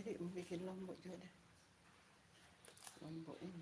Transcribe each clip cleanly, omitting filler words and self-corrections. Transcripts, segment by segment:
Jadi mau bikin lombok juga deh. Lombok ini.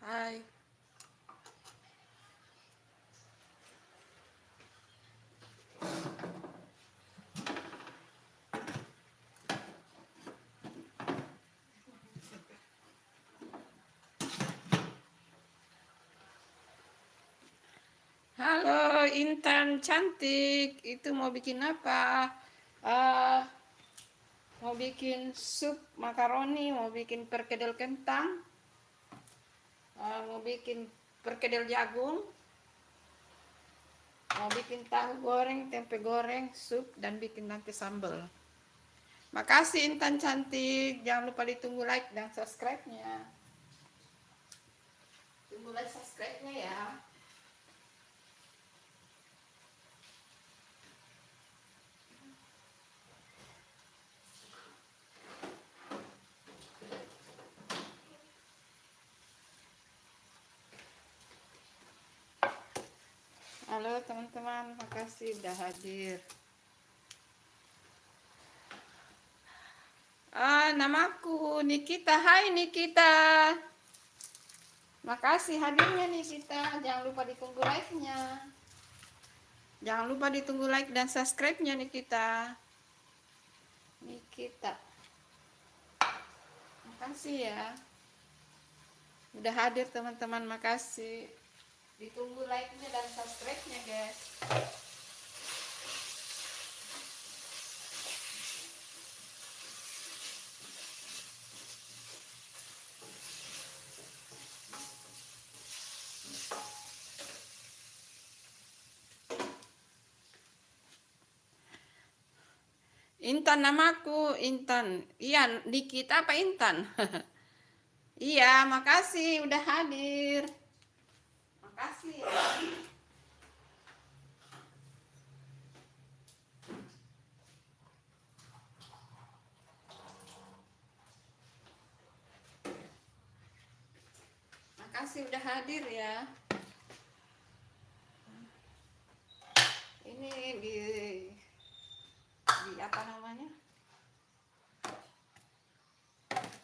Hai. Halo Intan cantik, itu mau bikin apa? Eh, mau bikin sup makaroni, mau bikin perkedel kentang, mau bikin perkedel jagung, mau bikin tahu goreng, tempe goreng, sup, dan bikin nanti sambal. Makasih Intan cantik, jangan lupa ditunggu like dan subscribe-nya. Tunggu like subscribe-nya ya. Halo teman-teman, makasih udah hadir. Namaku Nikita. Hai Nikita. Makasih hadirnya Nikita. Jangan lupa ditunggu like-nya. Jangan lupa ditunggu like dan subscribe-nya Nikita. Nikita. Makasih ya. Udah hadir teman-teman, makasih. Ditunggu like-nya dan subscribe-nya guys. Intan namaku Intan. Iya, Nikita apa Intan? Iya, makasih udah hadir. Makasih ya. Makasih udah hadir ya. Ini di apa namanya?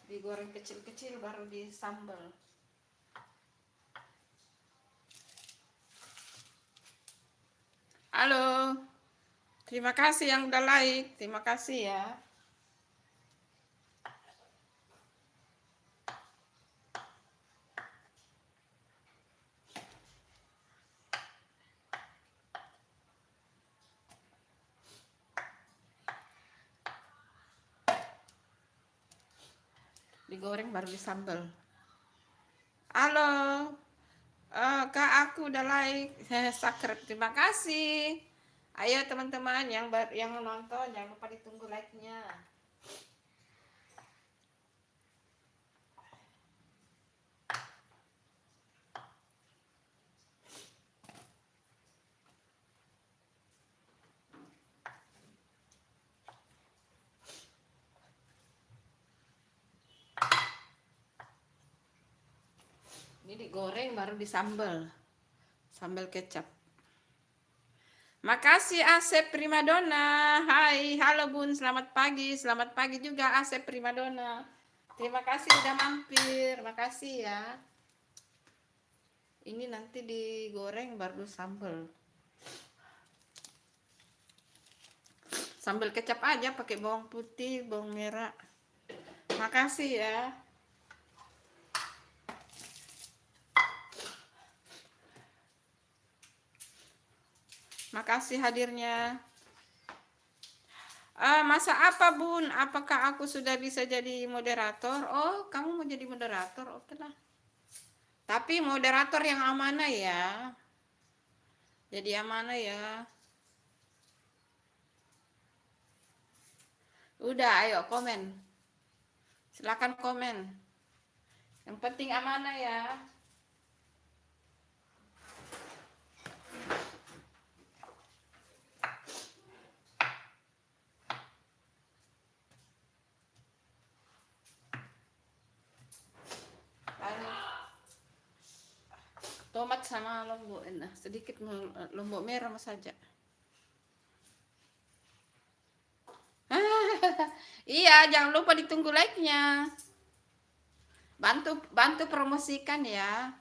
Digoreng kecil-kecil baru disambal. Halo. Terima kasih yang udah like. Terima kasih ya. Digoreng baru disambal. Halo. Kak, aku udah like. Subscribe. Terima kasih. Ayo teman-teman yang nonton jangan lupa ditunggu like-nya. Ini digoreng baru disambal. Sambal kecap. Makasih Asep Primadona. Hai, halo Bun, selamat pagi. Selamat pagi juga Asep Primadona. Terima kasih udah mampir. Makasih ya. Ini nanti digoreng baru sambal. Sambal kecap aja pakai bawang putih, bawang merah. Makasih ya. Makasih hadirnya. Masa apa Bun? Apakah aku sudah bisa jadi moderator? Oh, kamu mau jadi moderator? Oke lah. Tapi moderator yang amanah ya. Jadi yang mana ya? Udah, ayo komen. Silakan komen. Yang penting amanah ya. Tomat sama lombok, nah sedikit lombok merah saja. Iya, jangan lupa ditunggu like-nya. Bantu promosikan ya.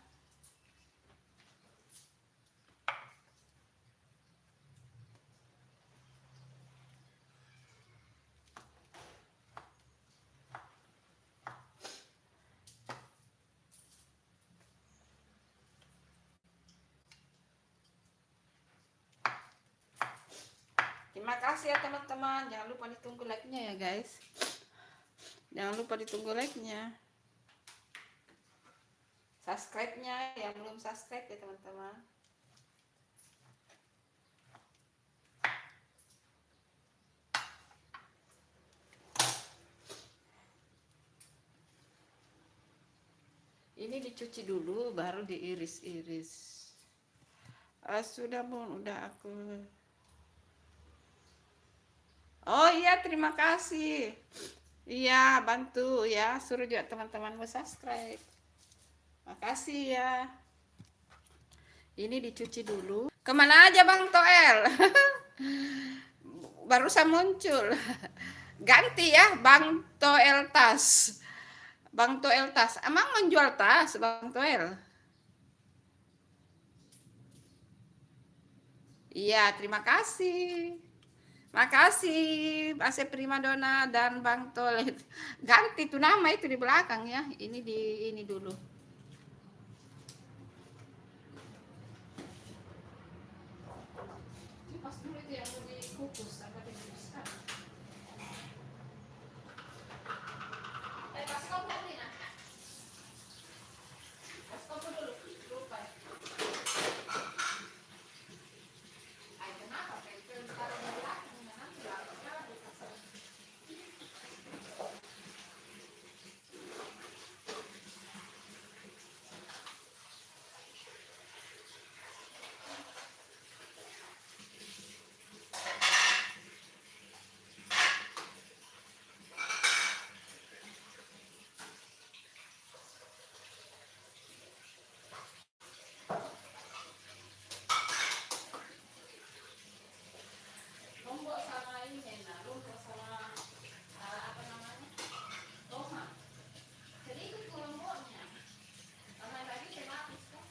Terima kasih ya teman-teman. Jangan lupa ditunggu like-nya ya guys. Jangan lupa ditunggu like-nya. Subscribe-nya yang belum subscribe ya teman-teman. Ini dicuci dulu baru diiris-iris. Sudah Bun, udah aku. Oh iya, terima kasih. Iya, bantu ya, suruh juga teman-temanmu subscribe. Makasih ya. Ini dicuci dulu. Kemana aja Bang Toel? Barusan muncul. Ganti ya, Bang Toel tas. Bang Toel tas. Emang menjual tas, Bang Toel? Iya, terima kasih. Makasih, Asep Primadona dan Bang Toel. Ganti tuh nama itu di belakang ya. Ini dulu. Pas dulu itu yang dikukus apa dikukuskan. Pas kopo nih nah. Pas kopo dulu. Lupa. Ay, kenapa? Kayak taruh di belakang nanti lah. Lombok sama ini nah, lombok sama apa namanya? Tomat. Jadi itu lomboknya. Sama tadi tematis kan?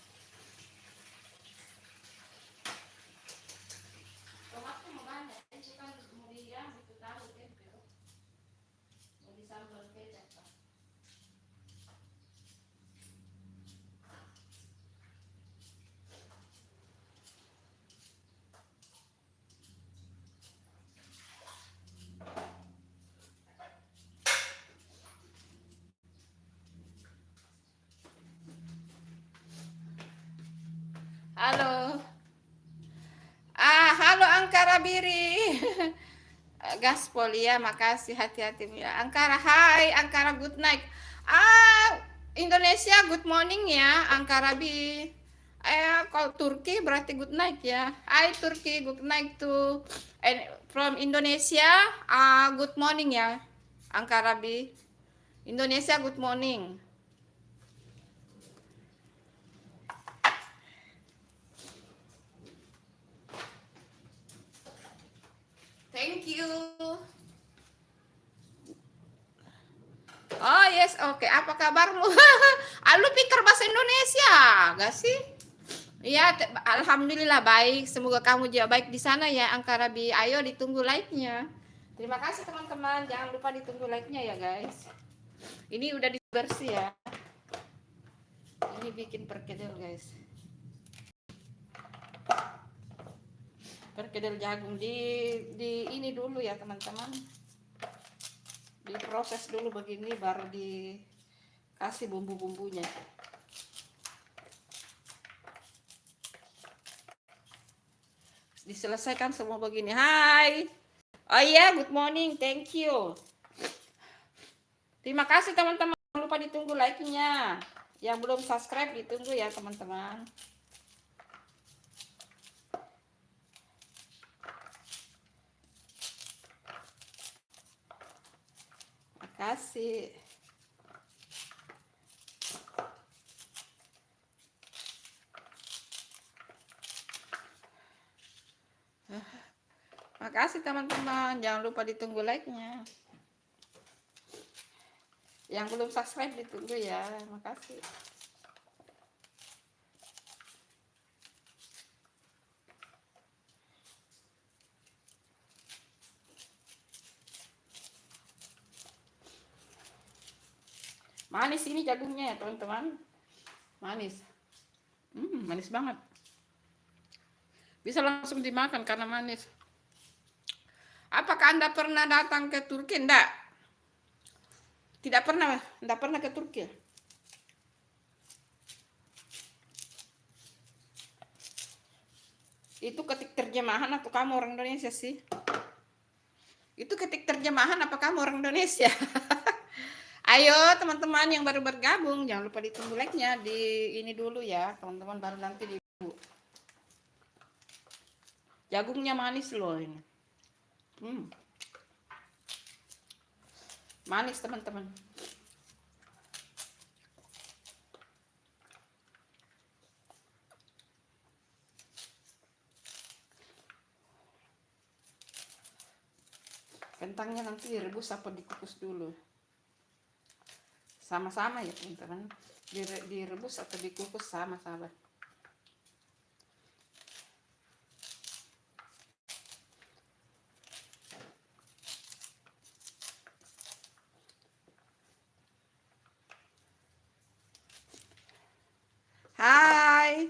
Tomatnya mau banyak, itu kan mau dia itu tahu tempe. Mau disambal kecap kan? Halo. Halo Angkara Biri. Gaspol ya, makasih, hati-hati ya. Angkara, hai Angkara, good night. Indonesia good morning ya, Angkara Bi. Kalau Turki berarti good night ya. Hai Turki, good night to from Indonesia. Good morning ya, Angkara Bi. Indonesia good morning. Thank you. Oh yes, oke. Apa kabarmu? Lu pintar bahasa Indonesia, gak sih? Iya, alhamdulillah baik. Semoga kamu juga baik di sana ya, Angkara Bi. Ayo ditunggu like-nya. Terima kasih teman-teman. Jangan lupa ditunggu like-nya ya, guys. Ini udah bersih ya. Ini bikin perkedel, guys. perkedel jagung di ini dulu ya teman-teman, diproses dulu begini baru dikasih bumbu-bumbunya. Diselesaikan semua begini. Hai, oh iya, good morning, thank you, terima kasih teman-teman. Jangan lupa ditunggu like-nya, yang belum subscribe ditunggu ya teman-teman. Makasih. Makasih teman-teman, jangan lupa ditunggu like-nya. Yang belum subscribe ditunggu ya, makasih. Manis ini jagungnya ya teman-teman, manis. Manis banget. Bisa langsung dimakan karena manis. Apakah Anda pernah datang ke Turki? Enggak. Tidak pernah, enggak pernah ke Turki. Itu ketik terjemahan atau kamu orang Indonesia sih? Itu ketik terjemahan apa kamu orang Indonesia? Ayo teman-teman yang baru bergabung, jangan lupa ditunggu like-nya di ini dulu ya teman-teman, baru nanti di jagungnya manis loh ini. Manis teman-teman. Kentangnya nanti direbus apa dikukus dulu? Sama-sama ya teman-teman. Direbus atau dikukus sama-sama. Hai.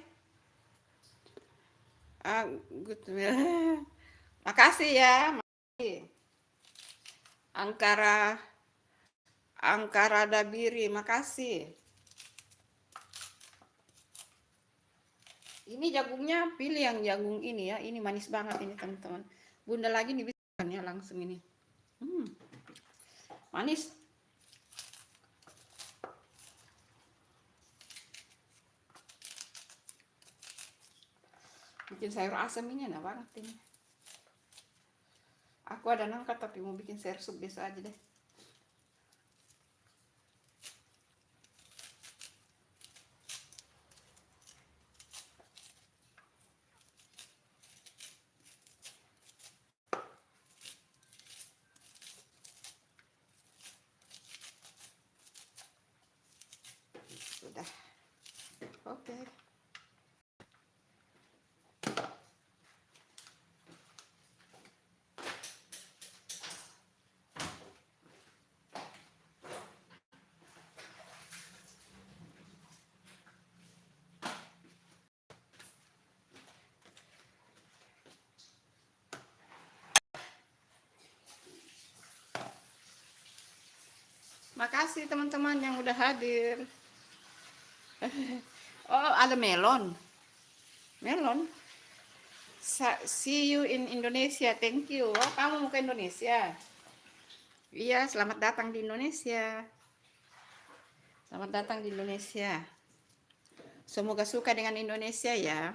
Good. Makasih ya. Angkara Dabiri, makasih. Ini jagungnya pilih yang jagung ini ya. Ini manis banget ini teman-teman. Bunda lagi nih bisa ya langsung ini. Manis. Bikin sayur asam ini enak banget ini. Aku ada nangka tapi mau bikin sayur sup biasa aja deh. Sudah. Oke. Makasih teman-teman yang udah hadir. Oh, ada melon. Melon. See you in Indonesia. Thank you. Oh, kamu mau ke Indonesia? Iya, selamat datang di Indonesia. Selamat datang di Indonesia. Semoga suka dengan Indonesia ya.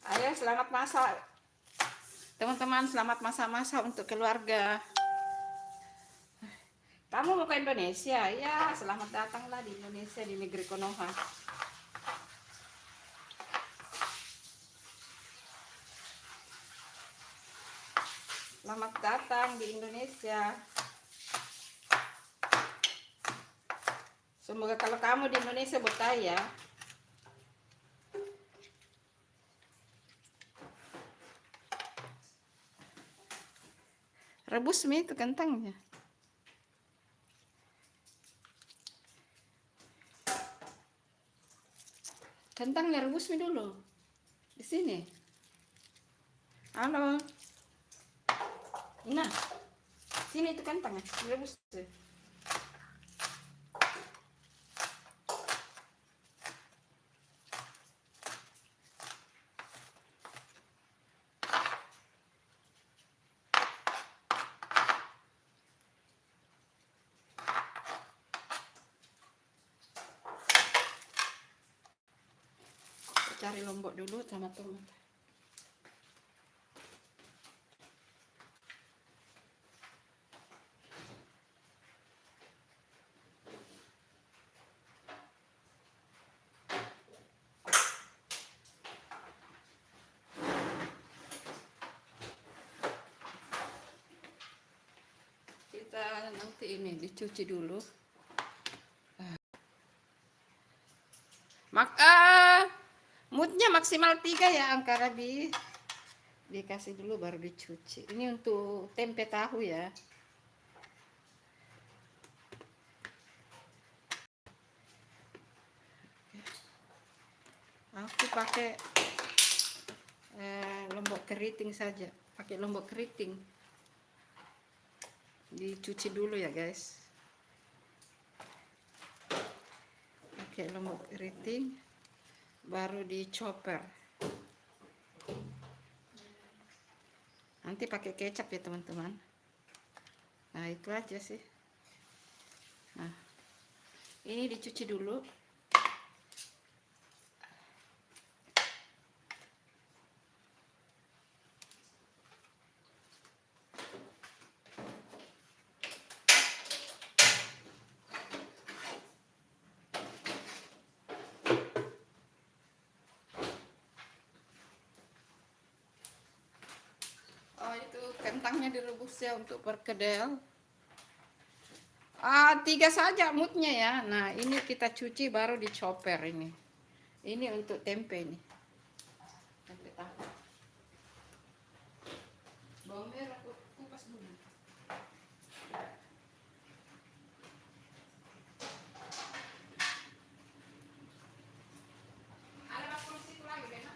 Ayo selamat masak. Teman-teman, selamat masak-masak untuk keluarga. Kamu mau ke Indonesia? Ya, selamat datanglah di Indonesia, di negeri Konoha. Selamat datang di Indonesia. Semoga kalau kamu di Indonesia betah ya. Rebus mie itu kentangnya. Kentangnya rebus mie dulu. Di sini. Halo. Nah. Sini itu kentangnya, rebus. Cari lombok dulu sama tomat. Kita nanti ini dicuci dulu. Moodnya maksimal 3 ya angka Rabi. Dikasih dulu baru dicuci. Ini untuk tempe tahu ya. Aku pakai lombok keriting saja. Pakai lombok keriting. Dicuci dulu ya guys. Pakai lombok keriting baru dicoper. Nanti pakai kecap ya teman-teman. Nah itu aja sih. Nah ini dicuci dulu. Oh itu kentangnya direbus ya untuk perkedel. 3 saja moodnya ya. Nah ini kita cuci baru dicoper ini. Ini untuk tempe ini. Tempe tahu. Bawang merah kupas dulu. Ada bakul situ lagi Bena?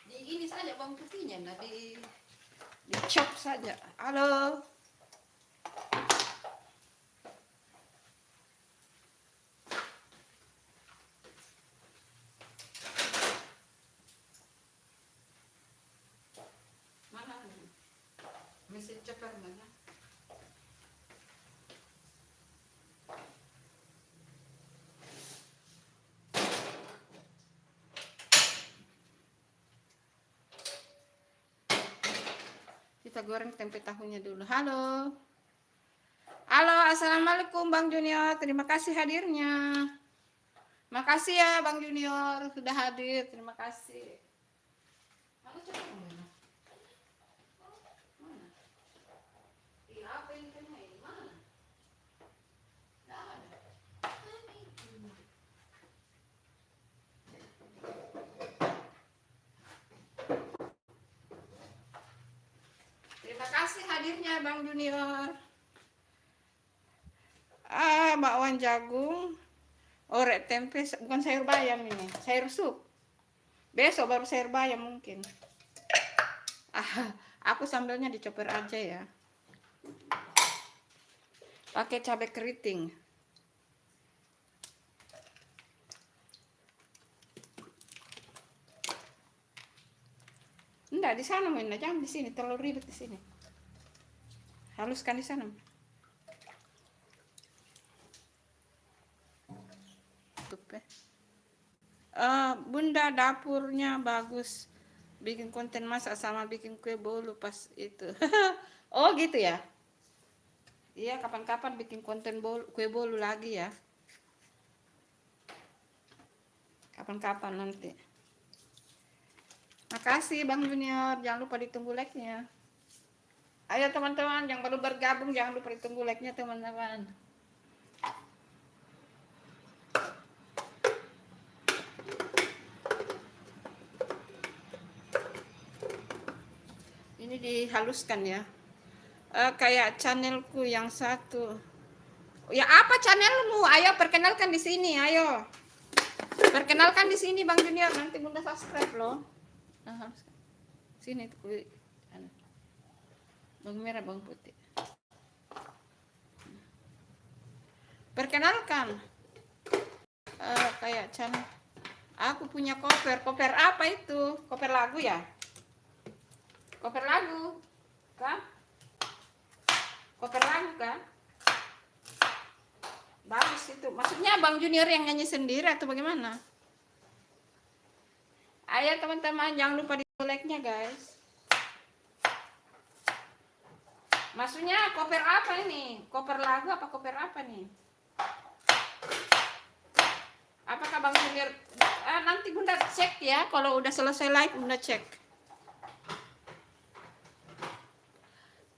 Di ini saja bawang putihnya, nah di chop saja. Halo. Mana? Mesin chopper mana? Kita goreng tempe tahunya dulu. Halo. Halo, assalamualaikum Bang Junior. Terima kasih hadirnya. Makasih ya Bang Junior sudah hadir. Terima kasih. Mana coba mana? Mana? Iya, apa ini kan ini? Mana? Nggak ada. Terima kasih hadirnya Bang Junior. Bakwan jagung, orek tempe, bukan sayur bayam ini, sayur sup. Besok baru sayur bayam mungkin. Aku sambelnya dicoper aja ya. Pakai cabai keriting. Enggak, di sana main, jangan di sini, terlalu ribet di sini. Haluskan di sana. Bunda dapurnya bagus. Bikin konten masak sama bikin kue bolu pas itu. Oh gitu ya. Iya, kapan-kapan bikin konten kue bolu lagi ya. Kapan-kapan nanti. Makasih Bang Junior, jangan lupa ditunggu like-nya. Ayo teman-teman yang baru bergabung, jangan lupa ditunggu like-nya teman-teman. Ini dihaluskan ya. Kayak channelku yang satu. Ya apa channelmu? Ayo perkenalkan di sini, ayo. Perkenalkan di sini Bang Junior, nanti Bunda subscribe loh. Sini tuh bawang merah, bawang putih. Perkenalkan. Kayak channel. Aku punya koper apa itu? Koper lagu ya? Koper lagu, kan? Koper lagu kan? Bagus itu. Maksudnya Bang Junior yang nyanyi sendiri atau bagaimana? Ayo teman-teman, jangan lupa di like-nya guys. Maksudnya koper apa ini? Koper lagu apa koper apa nih? Apakah Bang Junior? Nanti Bunda cek ya. Kalau udah selesai live Bunda cek.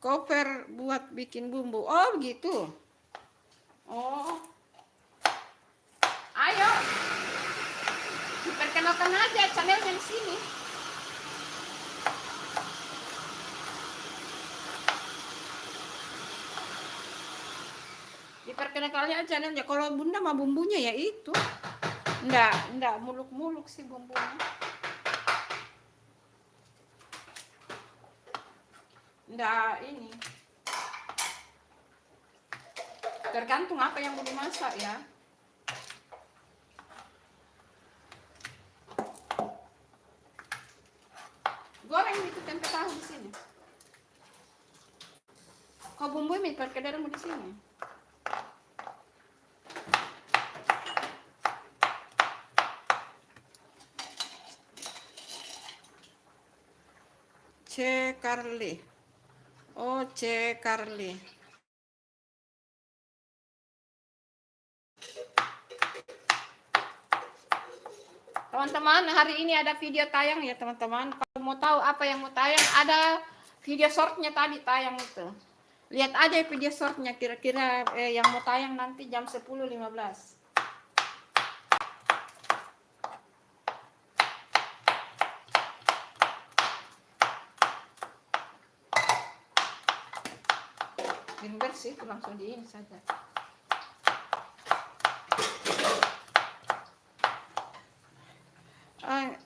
Koper buat bikin bumbu. Oh begitu. Oh. Ayo. Diperkenalkan aja channelnya di sini. Diperkenalkan aja channelnya. Kalau Bunda mah bumbunya ya itu. Enggak muluk-muluk sih bumbunya. Enggak ini. Tergantung apa yang mau dimasak ya. Goreng itu tempe tahu di sini. Kau bumbu ini perkedarmu di sini. C. Carly. Oh, C. Carly. Teman-teman, hari ini ada video tayang ya teman-teman. Kalau mau tahu apa yang mau tayang, ada video shortnya tadi tayang itu. Lihat aja video shortnya kira-kira yang mau tayang nanti jam 10.15. Bikin bersih, langsung di ini saja.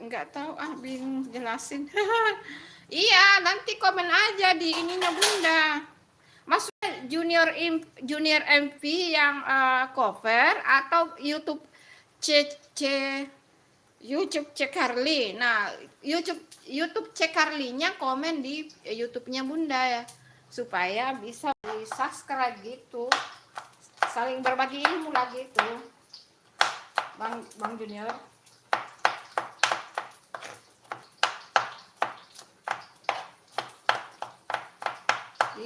Nggak tahu, bingung jelasin. Iya, nanti komen aja di ininya Bunda. Maksudnya junior MP yang cover atau YouTube YouTube C. Carly. Nah, YouTube C. Carly-nya komen di YouTube-nya Bunda ya. Supaya bisa di-subscribe gitu. Saling berbagi ilmu lagi itu. Bang Junior.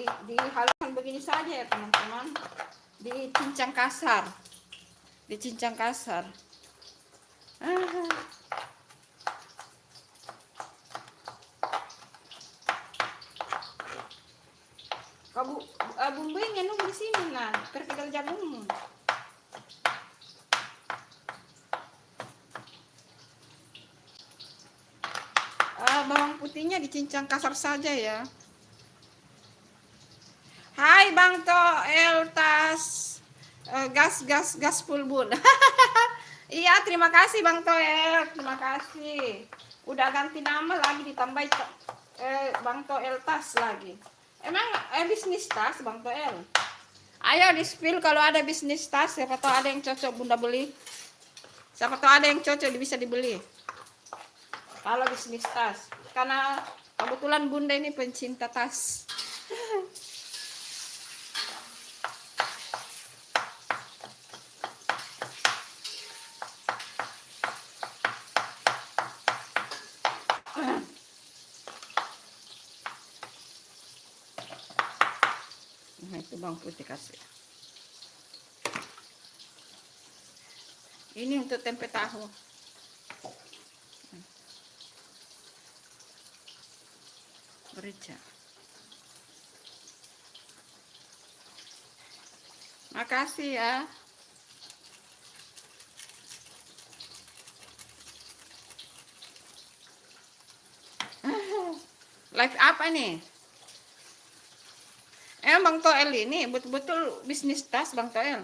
Dihaluskan begini saja ya teman-teman, dicincang kasar, bumbu yang nunggu di sini nah, perkedel jagungmu. Bawang putihnya dicincang kasar saja ya. Hai Bang Toel Tas. Gas full bun. Iya, terima kasih Bang Toel. Terima kasih. Udah ganti nama lagi ditambah Bang Toel Tas lagi. Emang bisnis tas Bang Toel? Ayo di spill kalau ada bisnis tas, siapa tahu ada yang cocok Bunda beli. Siapa tahu ada yang cocok bisa dibeli. Kalau bisnis tas, karena kebetulan Bunda ini pencinta tas. Nah, itu bawang putih kasih. Ini untuk tempe tahu. Merica. Makasih ya. Live apa nih? Bang Toel ini betul-betul bisnis tas Bang Toel.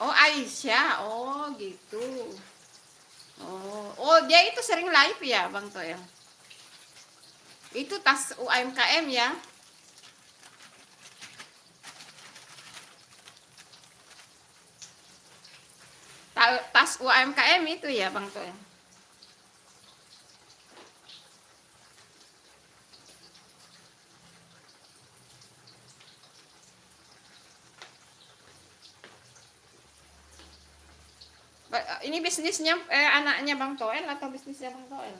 Oh Aisyah, oh gitu. Oh dia itu sering live ya Bang Toel. Itu tas UMKM ya. Tas UMKM itu ya Bang Toel. Ini bisnisnya anaknya Bang Toel atau bisnisnya Bang Toel?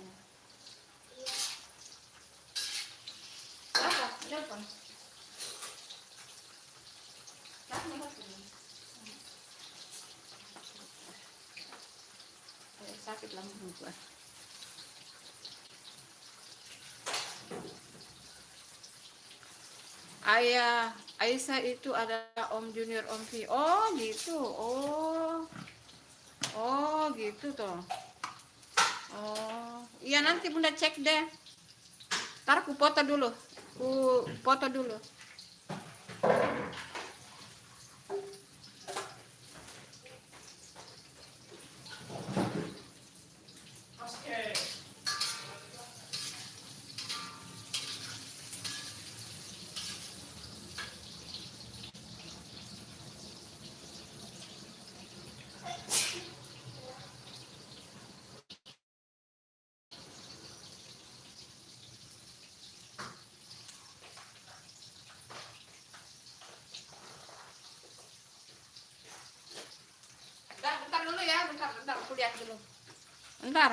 Apa? Telepon. Sakit lambung gua. Ayah Aisyah itu ada Om Junior Om V. Oh gitu. Oh gitu toh. Oh iya nanti Bunda cek deh. Ntar ku foto dulu. Ku foto dulu. Bentar dulu ya, bentar aku lihat dulu. Bentar.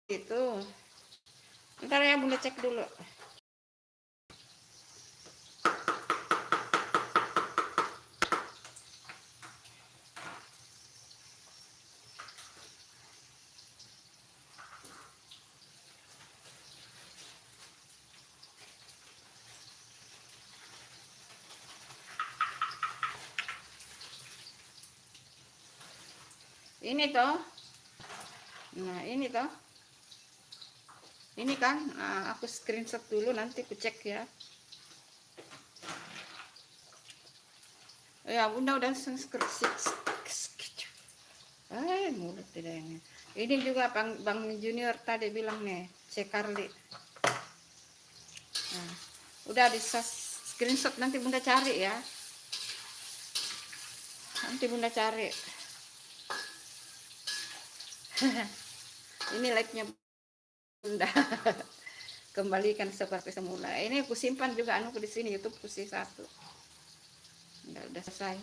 Itu. Bentar ya Bunda cek dulu. Ini toh. Nah, ini toh. Ini kan, nah, aku screenshot dulu nanti aku cek ya. Ya, Bunda udah screenshot. Mulut tidak ini. Ini juga Bang Junior tadi bilang nih, cek Carly. Nah, udah di screenshot nanti Bunda cari ya. Nanti Bunda cari. Ini like-nya Bunda. Kembalikan seperti semula. Ini aku simpan juga anu di sini YouTube ku sih satu. Udah selesai.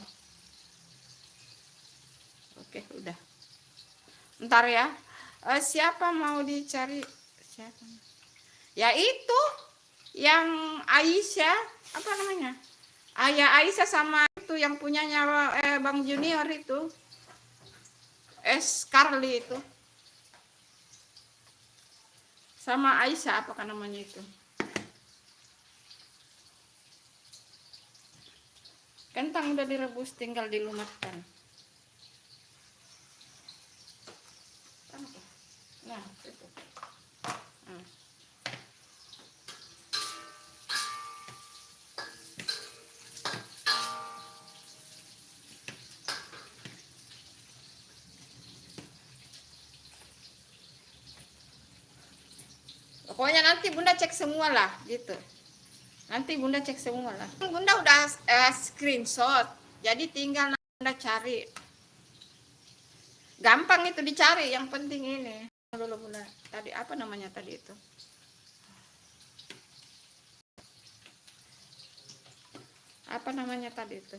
Oke, udah. Ntar ya. Siapa mau dicari? Siapa? Ya itu yang Aisyah, apa namanya? Ayah Aisyah sama itu yang punyanya Bang Junior itu. Carly itu. sama Aisyah, apa namanya itu. Kentang udah direbus, tinggal dilumatkan. Nah, itu. Nah. Pokoknya nanti Bunda cek semua lah, gitu. Nanti Bunda cek semua lah. Bunda udah screenshot, jadi tinggal Bunda cari. Gampang itu dicari, yang penting ini. Dulu Bunda, tadi apa namanya tadi itu? Apa namanya tadi itu?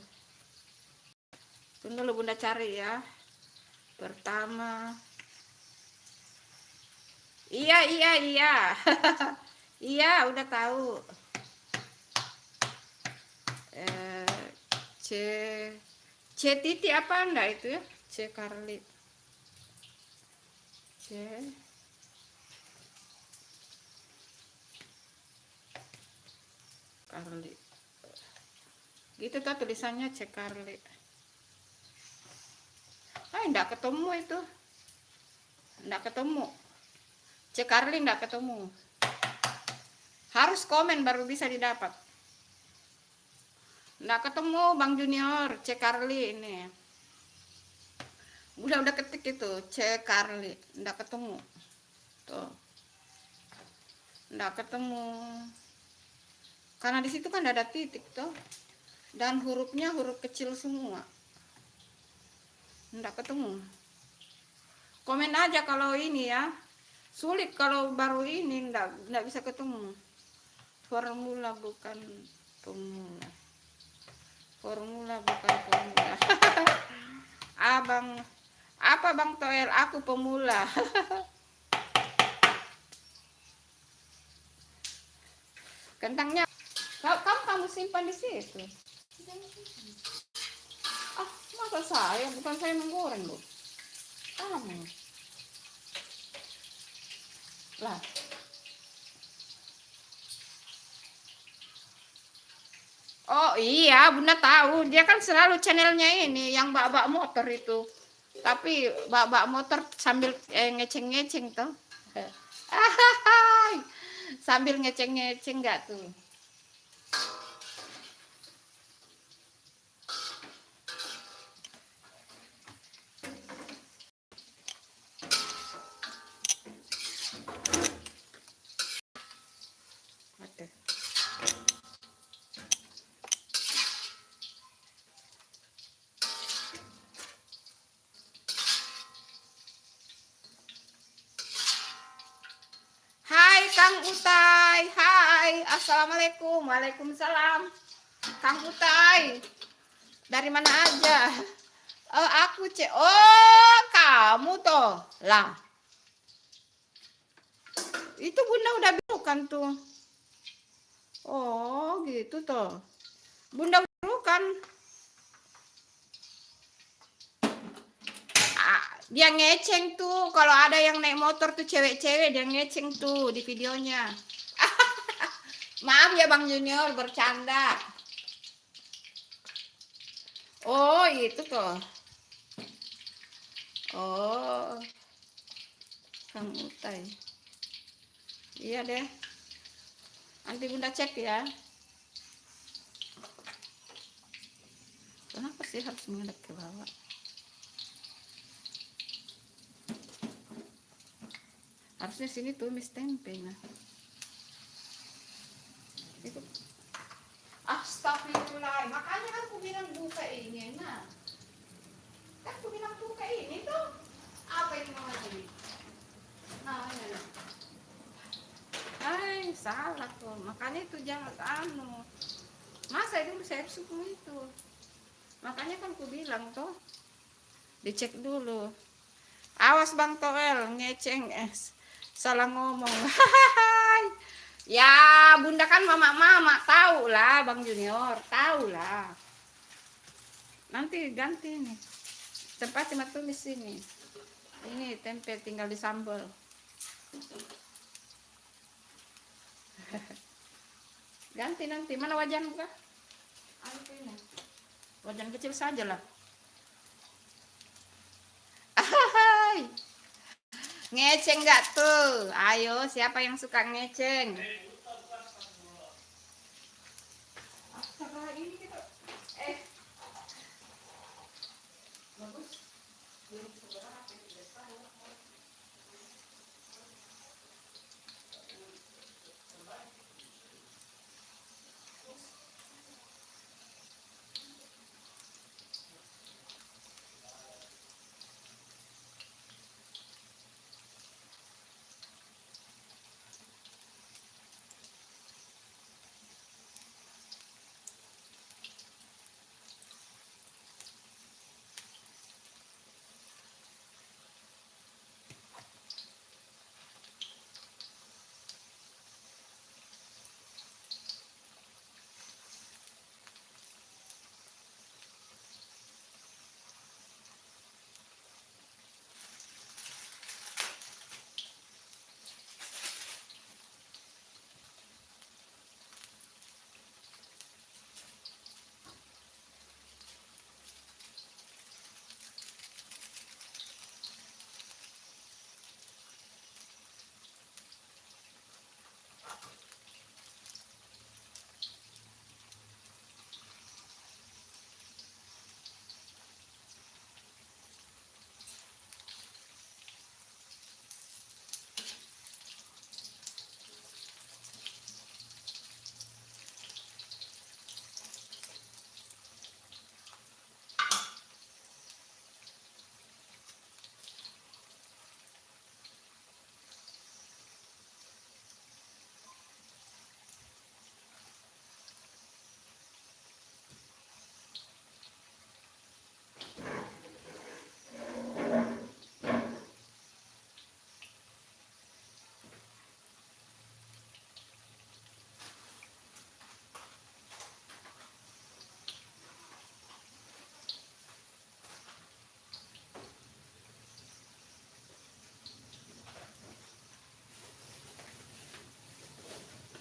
Tunggu dulu Bunda cari ya. Pertama. Iya. Iya, udah tahu. C titik apa enggak itu ya? C Carly. C Carly. Gitu tuh tulisannya C Carly. Enggak ketemu itu. Enggak ketemu. C Carly enggak ketemu. Harus komen baru bisa didapat. Enggak ketemu Bang Junior, C Carly ini. Udah ketik itu, C Carly, enggak ketemu. Tuh. Enggak ketemu. Karena di situ kan ada titik tuh. Dan hurufnya huruf kecil semua. Enggak ketemu. Komen aja kalau ini ya. Sulit kalau baru ini enggak bisa ketemu. Formula bukan pemula. Formula bukan pemula. Apa Bang Toel? Aku pemula. Kentangnya kamu simpan di situ. Masa saya? Bukan saya menggoreng loh. Kamu. Lah. Oh iya, Bunda tahu. Dia kan selalu channelnya ini yang bak-bak motor itu. Tapi bak-bak motor sambil ngeceng-ngeceng tuh. Sambil ngeceng-ngeceng enggak tuh. Kang Utai, hai, assalamualaikum, waalaikumsalam. Kang Utai, dari mana aja? Aku kamu toh lah. Itu Bunda udah bukan tuh. Oh gitu toh. Bunda bukan. Dia ngeceng tuh kalau ada yang naik motor tuh cewek-cewek, dia ngeceng tuh di videonya. Maaf ya Bang Junior, bercanda. Oh itu tuh. Oh Kang Utai. Iya deh, nanti Bunda cek ya. Kenapa sih harus menghadap ke bawah? Harusnya sini tumis tempe. Nah itu. Astagfirullah, makanya kan aku bilang buka ini. Nah kan aku bilang buka ini tuh. Apa ini namanya? Nah ini. Salah tuh. Makanya itu jangan masa itu saya suku itu. Makanya kan aku bilang tuh dicek dulu. Awas Bang Toel ngeceng salah ngomong. Ya Bunda kan mama tahu lah Bang Junior, tahu lah. Nanti ganti nih. Tempat cuma tulis ini. Ini tempe tinggal disambal. Ganti nanti. Mana wajan kah? Wajan kecil saja lah. Hai. Ngeceng nggak tuh? Ayo, siapa yang suka ngeceng? Astaga, ini kita. Bagus.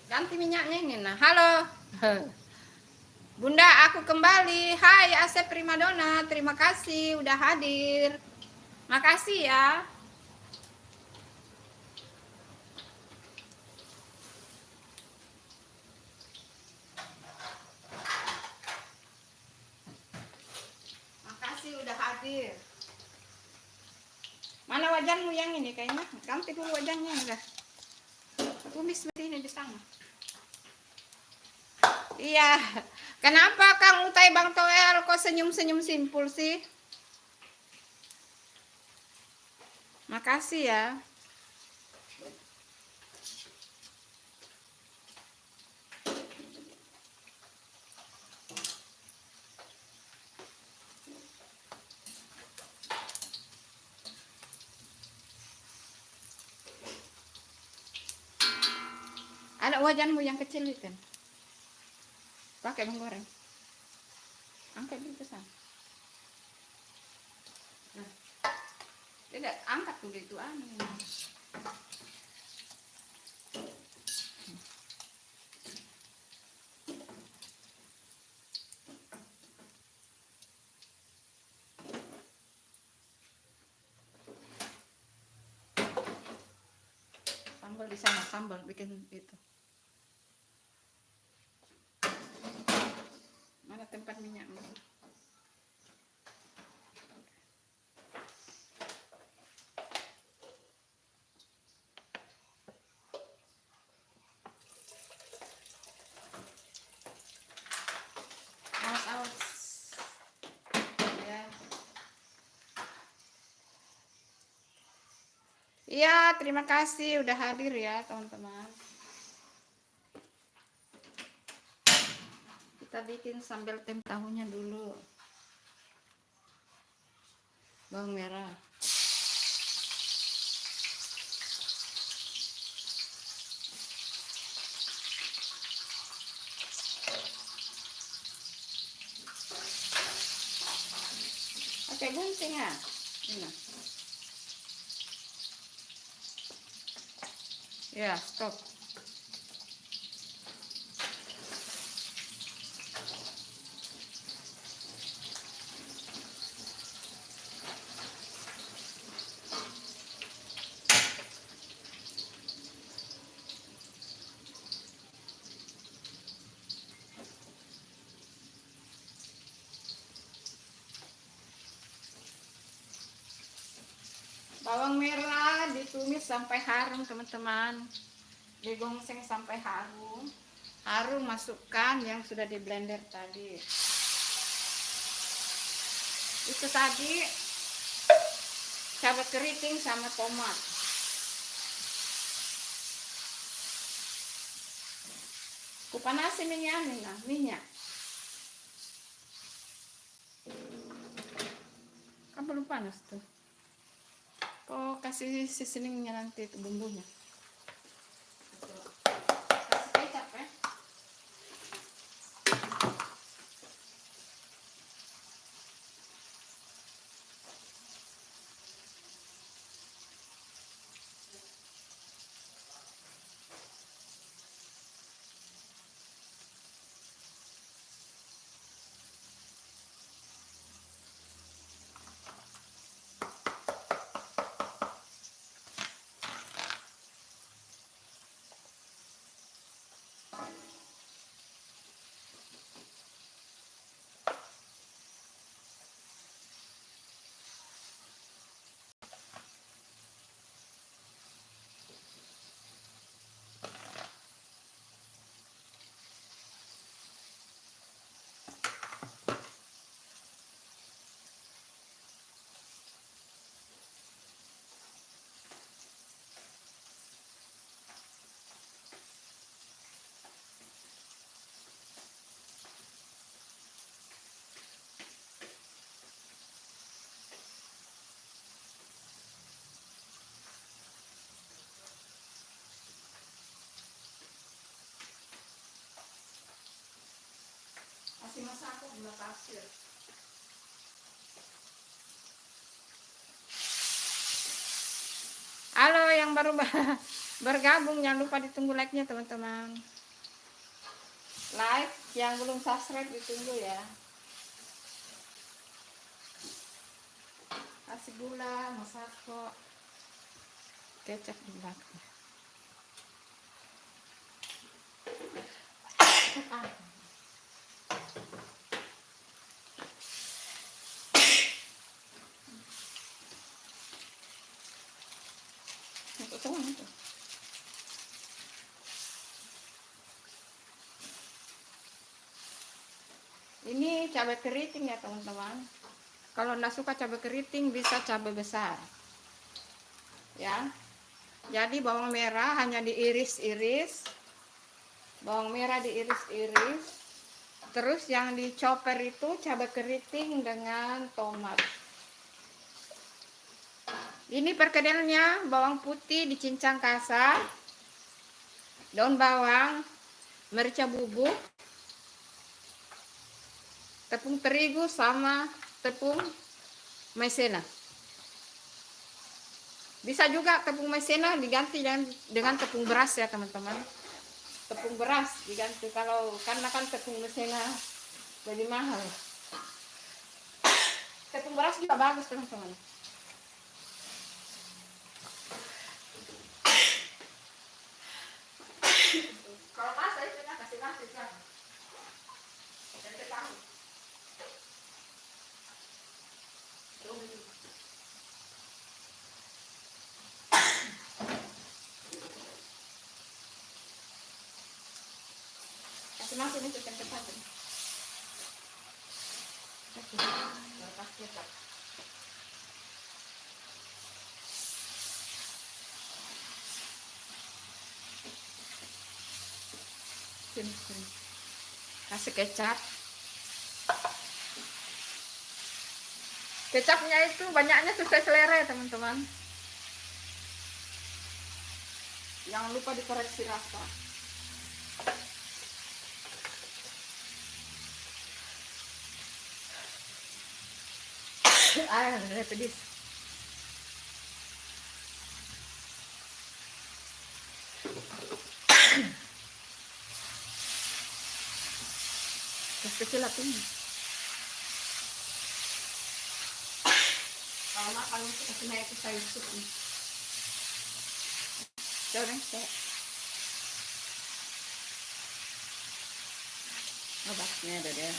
Ganti minyaknya ini. Nah, halo. Bunda, aku kembali. Hai Asep Primadona, terima kasih udah hadir. Makasih ya. Makasih udah hadir. Mana wajanmu yang ini kayaknya? Ganti dulu wajannya udah. Tumis ini di sana. Iya. Kenapa Kang Utai Bang Toel kok senyum-senyum simpul sih? Makasih ya. Ada wajanmu yang kecil itu. Pakai menggoreng. Angkat dulu ke sana. Nah. Tidak, angkat dulu itu anu. Sambal di sana, sambal bikin itu. Mana tempat minyaknya? Awas. Ya. Iya, terima kasih udah hadir ya teman-teman. Kita bikin sambal tempe tahunya dulu. Bawang merah. Pakai gunting ya? Ini. Ya, stop. Bawang merah ditumis sampai harum teman-teman, digongseng sampai harum. Harum, masukkan yang sudah di blender tadi. Itu tadi cabai keriting sama tomat. Kupanasin minyak. Kan belum panas tuh. Oh, kasih seasoningnya nanti itu bumbunya. Kasih kecap ya. Masih masak aku gula pasir. Halo yang baru bergabung, jangan lupa ditunggu like-nya teman-teman. Like, yang belum subscribe ditunggu ya. Kasih gula, masako, kecap di belakang. Ini cabai keriting ya teman-teman. Kalau nggak suka cabai keriting bisa cabai besar ya. Jadi bawang merah hanya diiris-iris, bawang merah diiris-iris. Terus yang dicoper itu cabai keriting dengan tomat. Ini perkedelnya, bawang putih dicincang kasar, daun bawang, merica bubuk, tepung terigu sama tepung maizena. Bisa juga tepung maizena diganti dengan tepung beras ya teman-teman. Tepung beras diganti karena kan tepung maizena lebih mahal. Tepung beras juga bagus teman-teman. Kalau masak itu kasih nasi kan. Kasih nasi ini cepat-cepat. Lepas kecap. Sini. Kasih kecap. Kecapnya itu banyaknya sesuai selera ya teman-teman. Jangan lupa dikoreksi rasa. Udah pedis. Kecil lah ini. Kalau makan itu kasih naik ke sayur sup. Coba saya. Obatnya ada deh.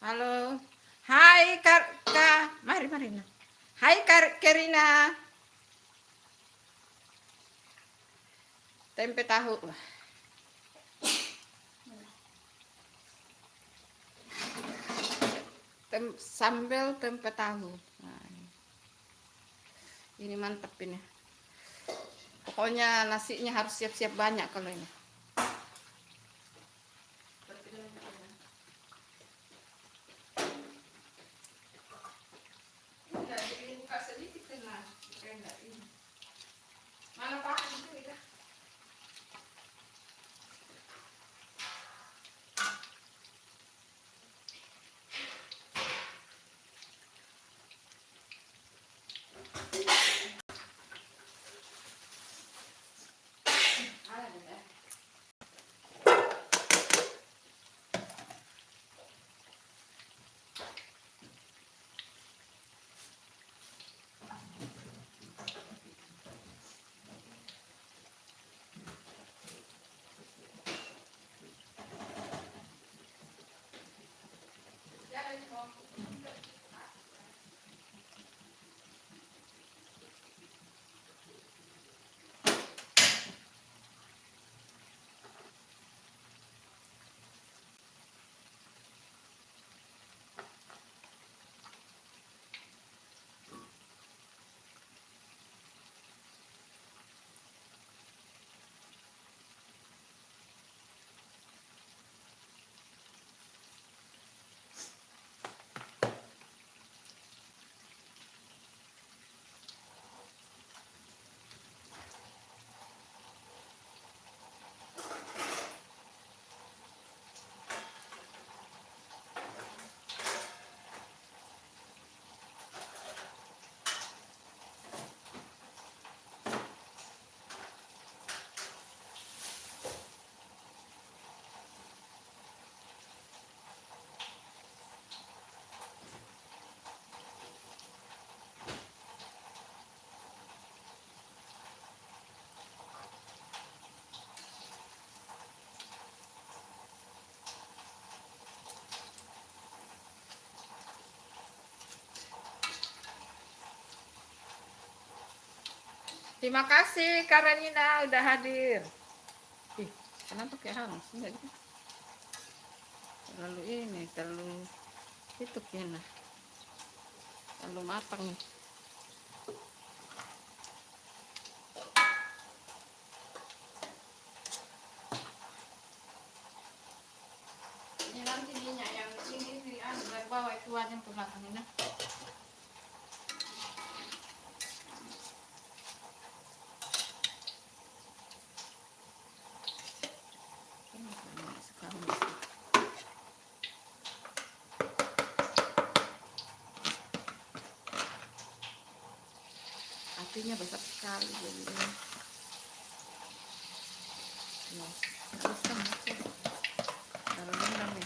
Halo. Hai Kak, mari mari. Hai Kak Kerina. Tempe tahu. Sambal tempe tahu. Nah, ini mantap ini. Pokoknya nasinya harus siap-siap banyak kalau ini. Mana Pak? Terima kasih Karenina udah hadir. Ih, kenapa kayak hangus? Enggak gitu. Terlalu ini, terlalu itu kena. Terlalu matang. Ini nanti minyak yang ini dari bawah itu aja ke belakang ini. Apinya besar sekali jadi ya, terus kan kalau rendam ya.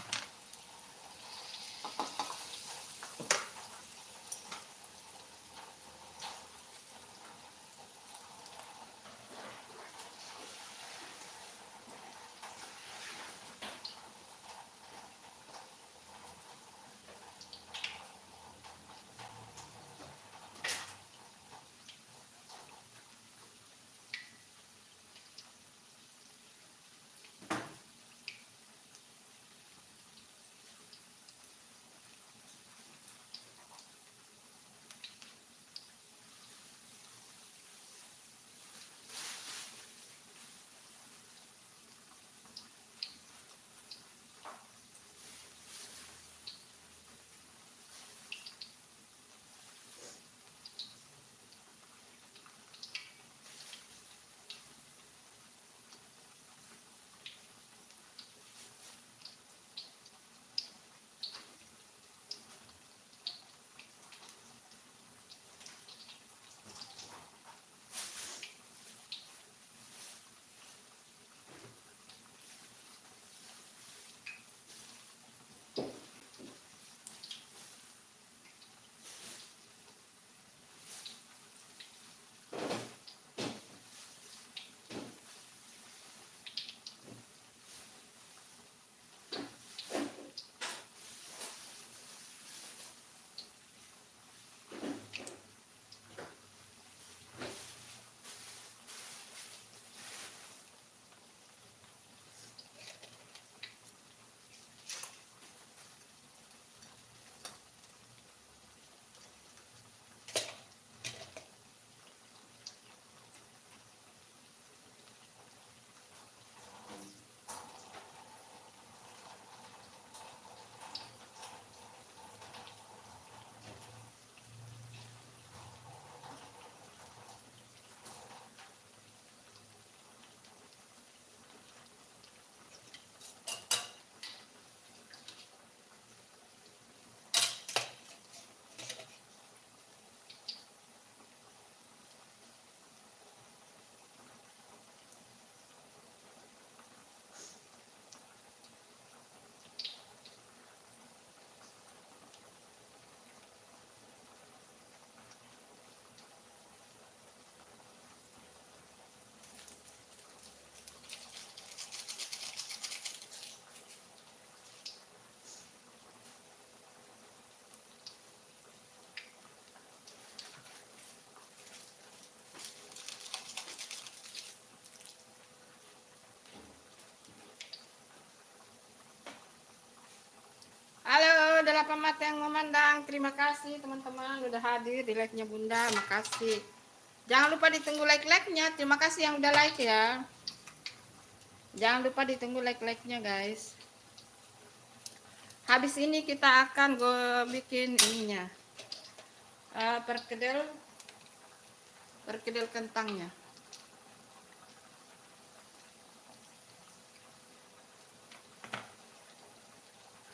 terima kasih teman-teman udah hadir di like-nya Bunda. Makasih. Jangan lupa ditunggu like-like-nya. Terima kasih yang udah like ya. Jangan lupa ditunggu like-like-nya guys. Habis ini kita akan bikin ininya. Perkedel kentangnya.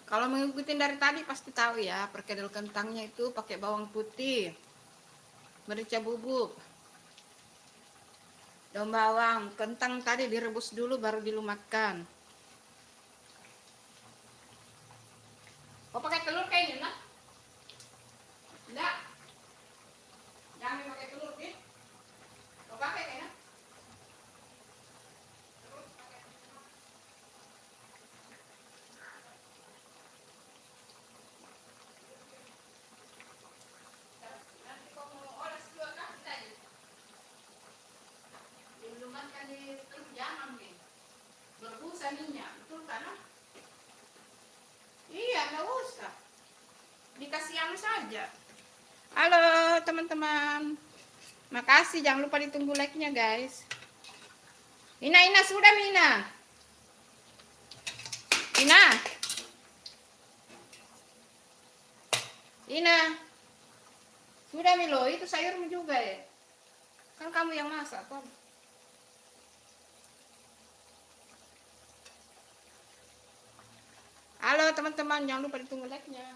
Kalau mengikuti dari tadi pasti tahu ya, perkedel kentangnya itu pakai bawang putih, merica bubuk, daun bawang. Kentang tadi direbus dulu baru dilumatkan. Oh pakai telur kayaknya, nah? Enggak. Jangan pakai telur, Dit. Oh pakai kayaknya. Nanti kau mau oles juga kasih tadi. Dilumatkan di telur jangan nih. Berbusa minyak, betul kan? Iya, nggak usah. Dikasih anu saja. Halo teman-teman. Makasih, jangan lupa ditunggu like-nya guys. Ina sudah Mina. Ina. Sudah Milo, itu sayurmu juga ya. Kan kamu yang masak kan. Halo teman-teman, jangan lupa ditunggu like-nya.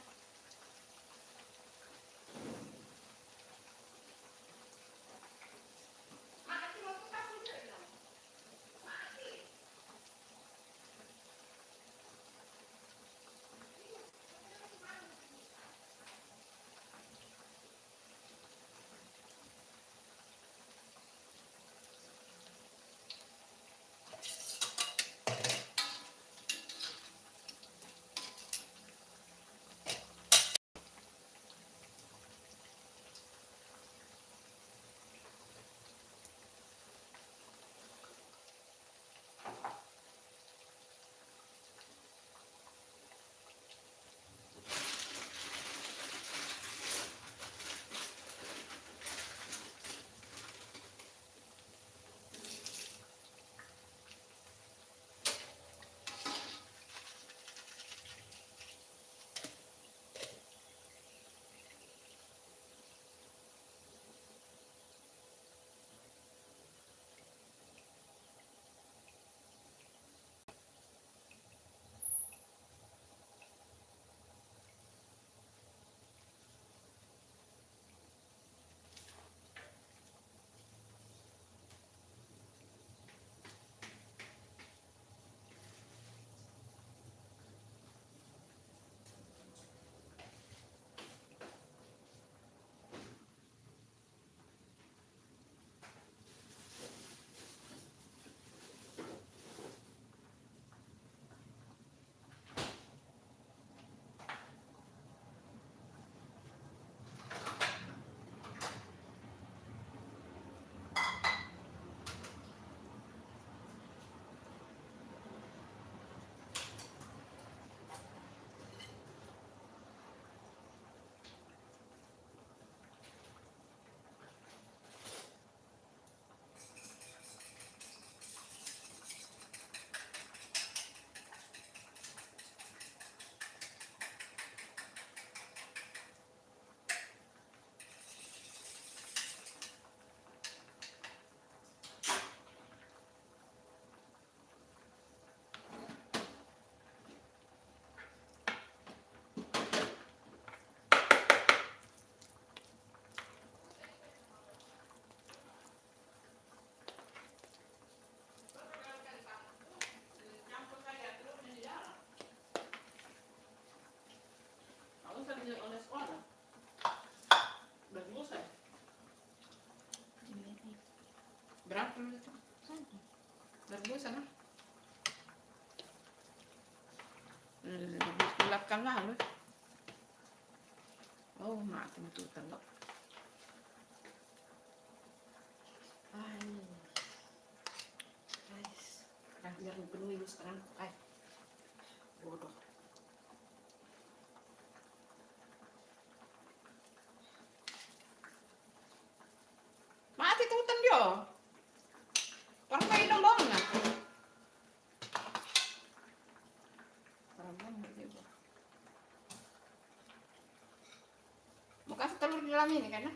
Berapa itu? Berbus sana. Dikulapkan lalu. Oh, mati betul telok. Guys, biar penuh ibu sekarang. Bodoh. dalam ini kan?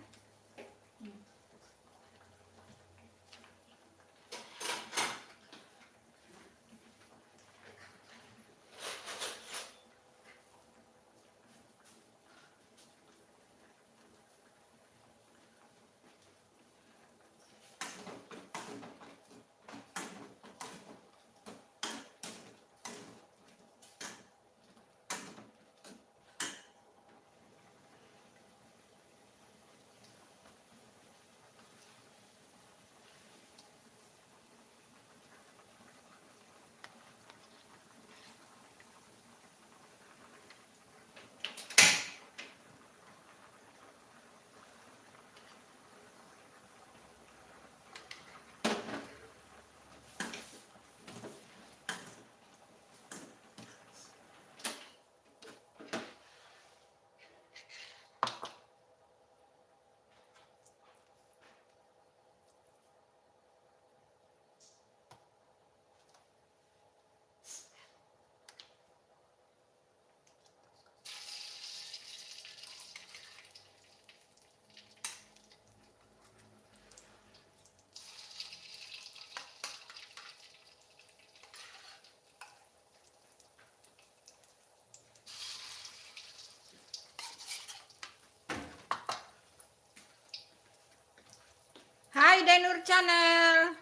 Hai Denur Channel.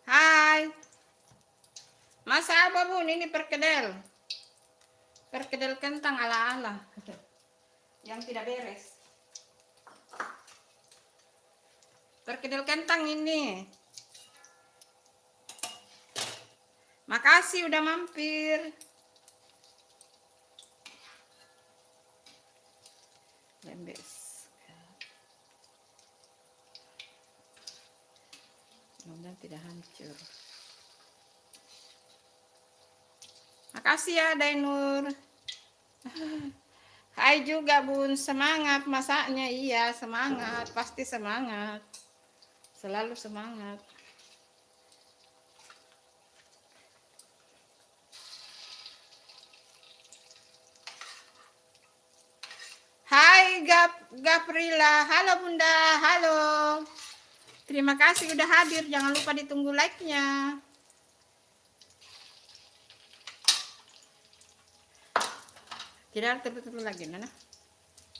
Hai. Masa apa bun ini perkedel? Perkedel kentang ala-ala. Yang tidak beres. Perkedel kentang ini. Makasih udah mampir. Lembes. Mudah-mudahan tidak hancur. Makasih ya Dainur. Hai juga bun, semangat masaknya. Iya semangat, pasti semangat. Selalu semangat. Hai Gaprila, halo bunda, halo. Terima kasih udah hadir, jangan lupa ditunggu like-nya. Tidak terlalu lagi, Nana.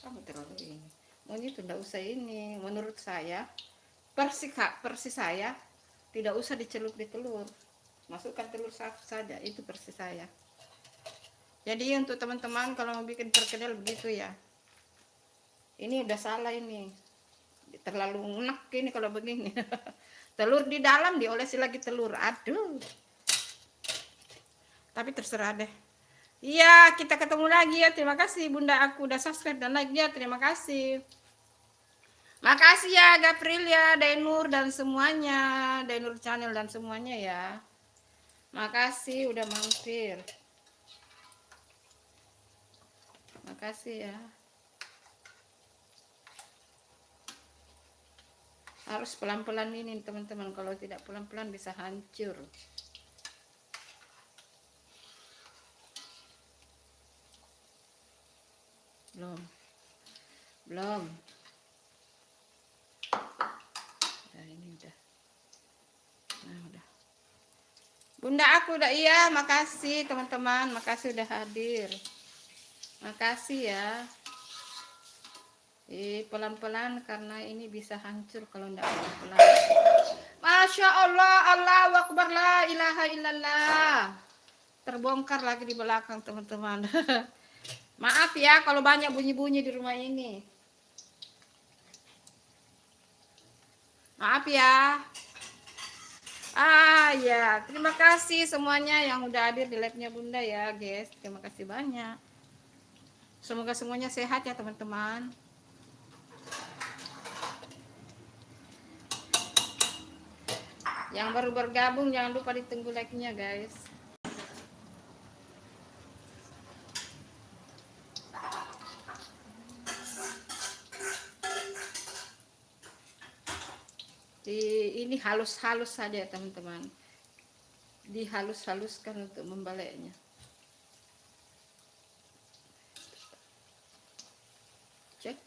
Kamu terlalu ini. Oh, ini tidak usah ini. Menurut saya, persis saya tidak usah dicelup di telur. Masukkan telur satu saja, itu persis saya. Jadi untuk teman-teman kalau mau bikin perkedel begitu ya. Ini udah salah ini. Terlalu enak ini kalau begini. Telur di dalam diolesi lagi telur. Aduh. Tapi terserah deh. Iya, kita ketemu lagi ya. Terima kasih bunda aku udah subscribe dan like ya. Terima kasih. Makasih ya Gaprilia, Dainur dan semuanya. Dainur Channel dan semuanya ya. Makasih udah mampir. Makasih ya. Harus pelan-pelan ini teman-teman. Kalau tidak pelan-pelan bisa hancur. Belum. Nah, ini udah. Nah, udah. Bunda aku udah, iya, makasih teman-teman. Makasih udah hadir. Makasih ya. Pelan-pelan karena ini bisa hancur kalau enggak pelan-pelan. Masya Allah, Allahu Akbar, la ilaha illallah. Terbongkar lagi di belakang teman-teman. Maaf ya kalau banyak bunyi-bunyi di rumah ini. Maaf ya. Ya, terima kasih semuanya yang udah hadir di live-nya Bunda ya, guys. Terima kasih banyak. Semoga semuanya sehat ya teman-teman. Yang baru bergabung jangan lupa ditunggu like-nya guys. Ini halus-halus saja teman-teman. Dihalus-haluskan untuk membaliknya. Cek.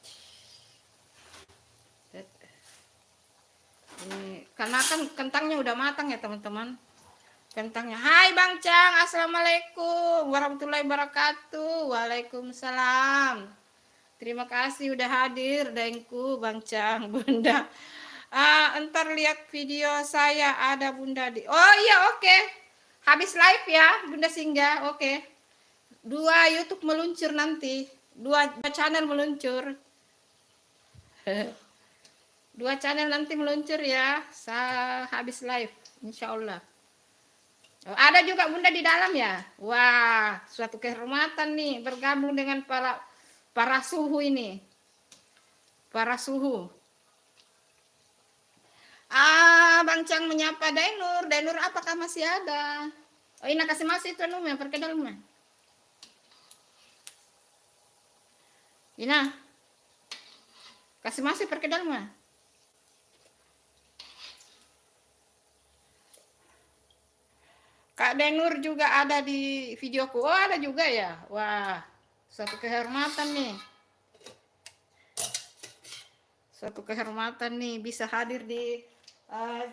Ini karena kan kentangnya udah matang ya teman-teman. Kentangnya. Hai Bang Cang, assalamualaikum warahmatullahi wabarakatuh. Waalaikumsalam. Terima kasih udah hadir, Dengku, Bang Cang, Bunda. Entar lihat video saya ada Bunda di. Oh iya, oke. Habis live ya, Bunda singgah. Oke. 2 YouTube meluncur nanti. 2 channel meluncur. 2 channel nanti meluncur ya. Habis live, insya Allah. Oh, ada juga Bunda di dalam ya. Wah, suatu kehormatan nih bergabung dengan para suhu ini. Para suhu. Bang Cang menyapa Dainur. Dainur apakah masih ada? Oh, ini kasih masih itu numnya perkedel mah. Ina. Kasih masih perkedel mah. Kak Denur juga ada di videoku. Oh, ada juga ya. Wah, suatu kehormatan nih. Suatu kehormatan nih bisa hadir di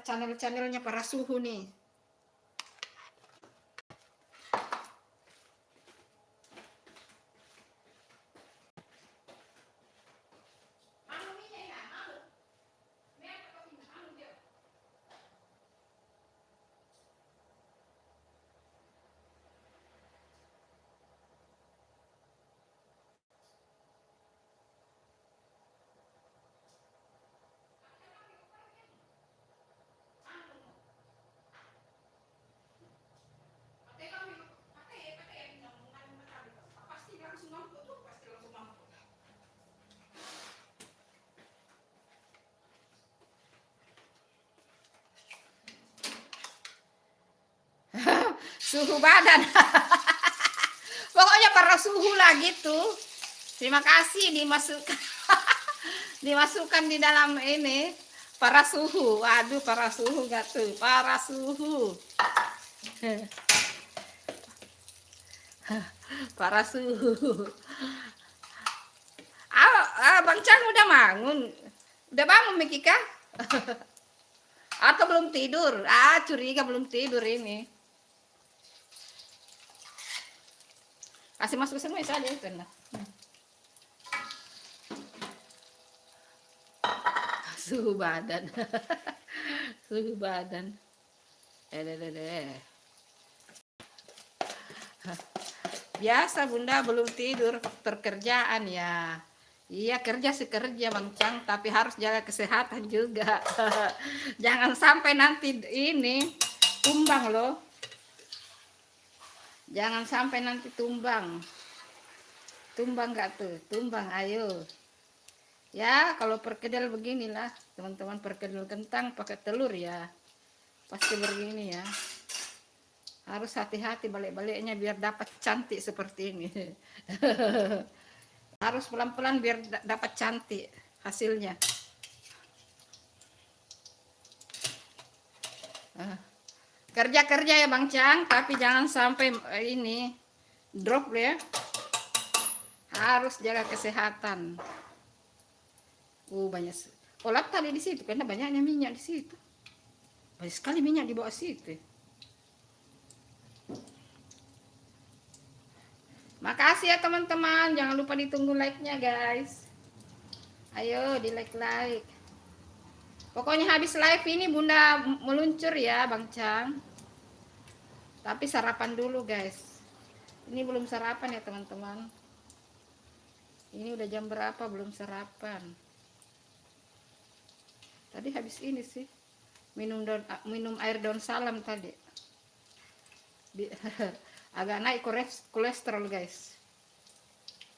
channel-channelnya para suhu nih. Suhu badan. Pokoknya para suhu lah gitu. Terima kasih dimasukkan dimasukkan di dalam ini para suhu. Waduh, para suhu gak tuh? Para suhu. Para suhu. Bang Cang udah bangun. Udah bangun Mikika? Atau belum tidur? Curiga belum tidur ini. Kasih masuk semua saja itu nah. Suhu badan. Suhu badan. Biasa Bunda belum tidur, faktor kerjaan ya. Iya, kerja sekerja Bang Cang, tapi harus jaga kesehatan juga. Jangan sampai nanti ini tumbang loh. Jangan sampai nanti tumbang. Tumbang gak tuh? Tumbang, ayo. Ya, kalau perkedel beginilah, teman-teman, perkedel kentang pakai telur ya. Pasti begini ya. Harus hati-hati balik-baliknya biar dapat cantik seperti ini. Harus pelan-pelan biar dapat cantik hasilnya. Kerja-kerja ya Bang Cang, tapi jangan sampai ini drop ya. Harus jaga kesehatan. Banyak. Olap tadi di situ karena banyaknya minyak di situ. Banyak sekali minyak di bawah situ. Makasih ya teman-teman, jangan lupa ditunggu like-nya guys. Ayo di like. Pokoknya habis live ini Bunda meluncur ya Bang Cang. Tapi sarapan dulu guys. Ini belum sarapan ya teman-teman. Ini udah jam berapa belum sarapan. Tadi habis ini sih. Minum air daun salam tadi. Agak naik kolesterol guys.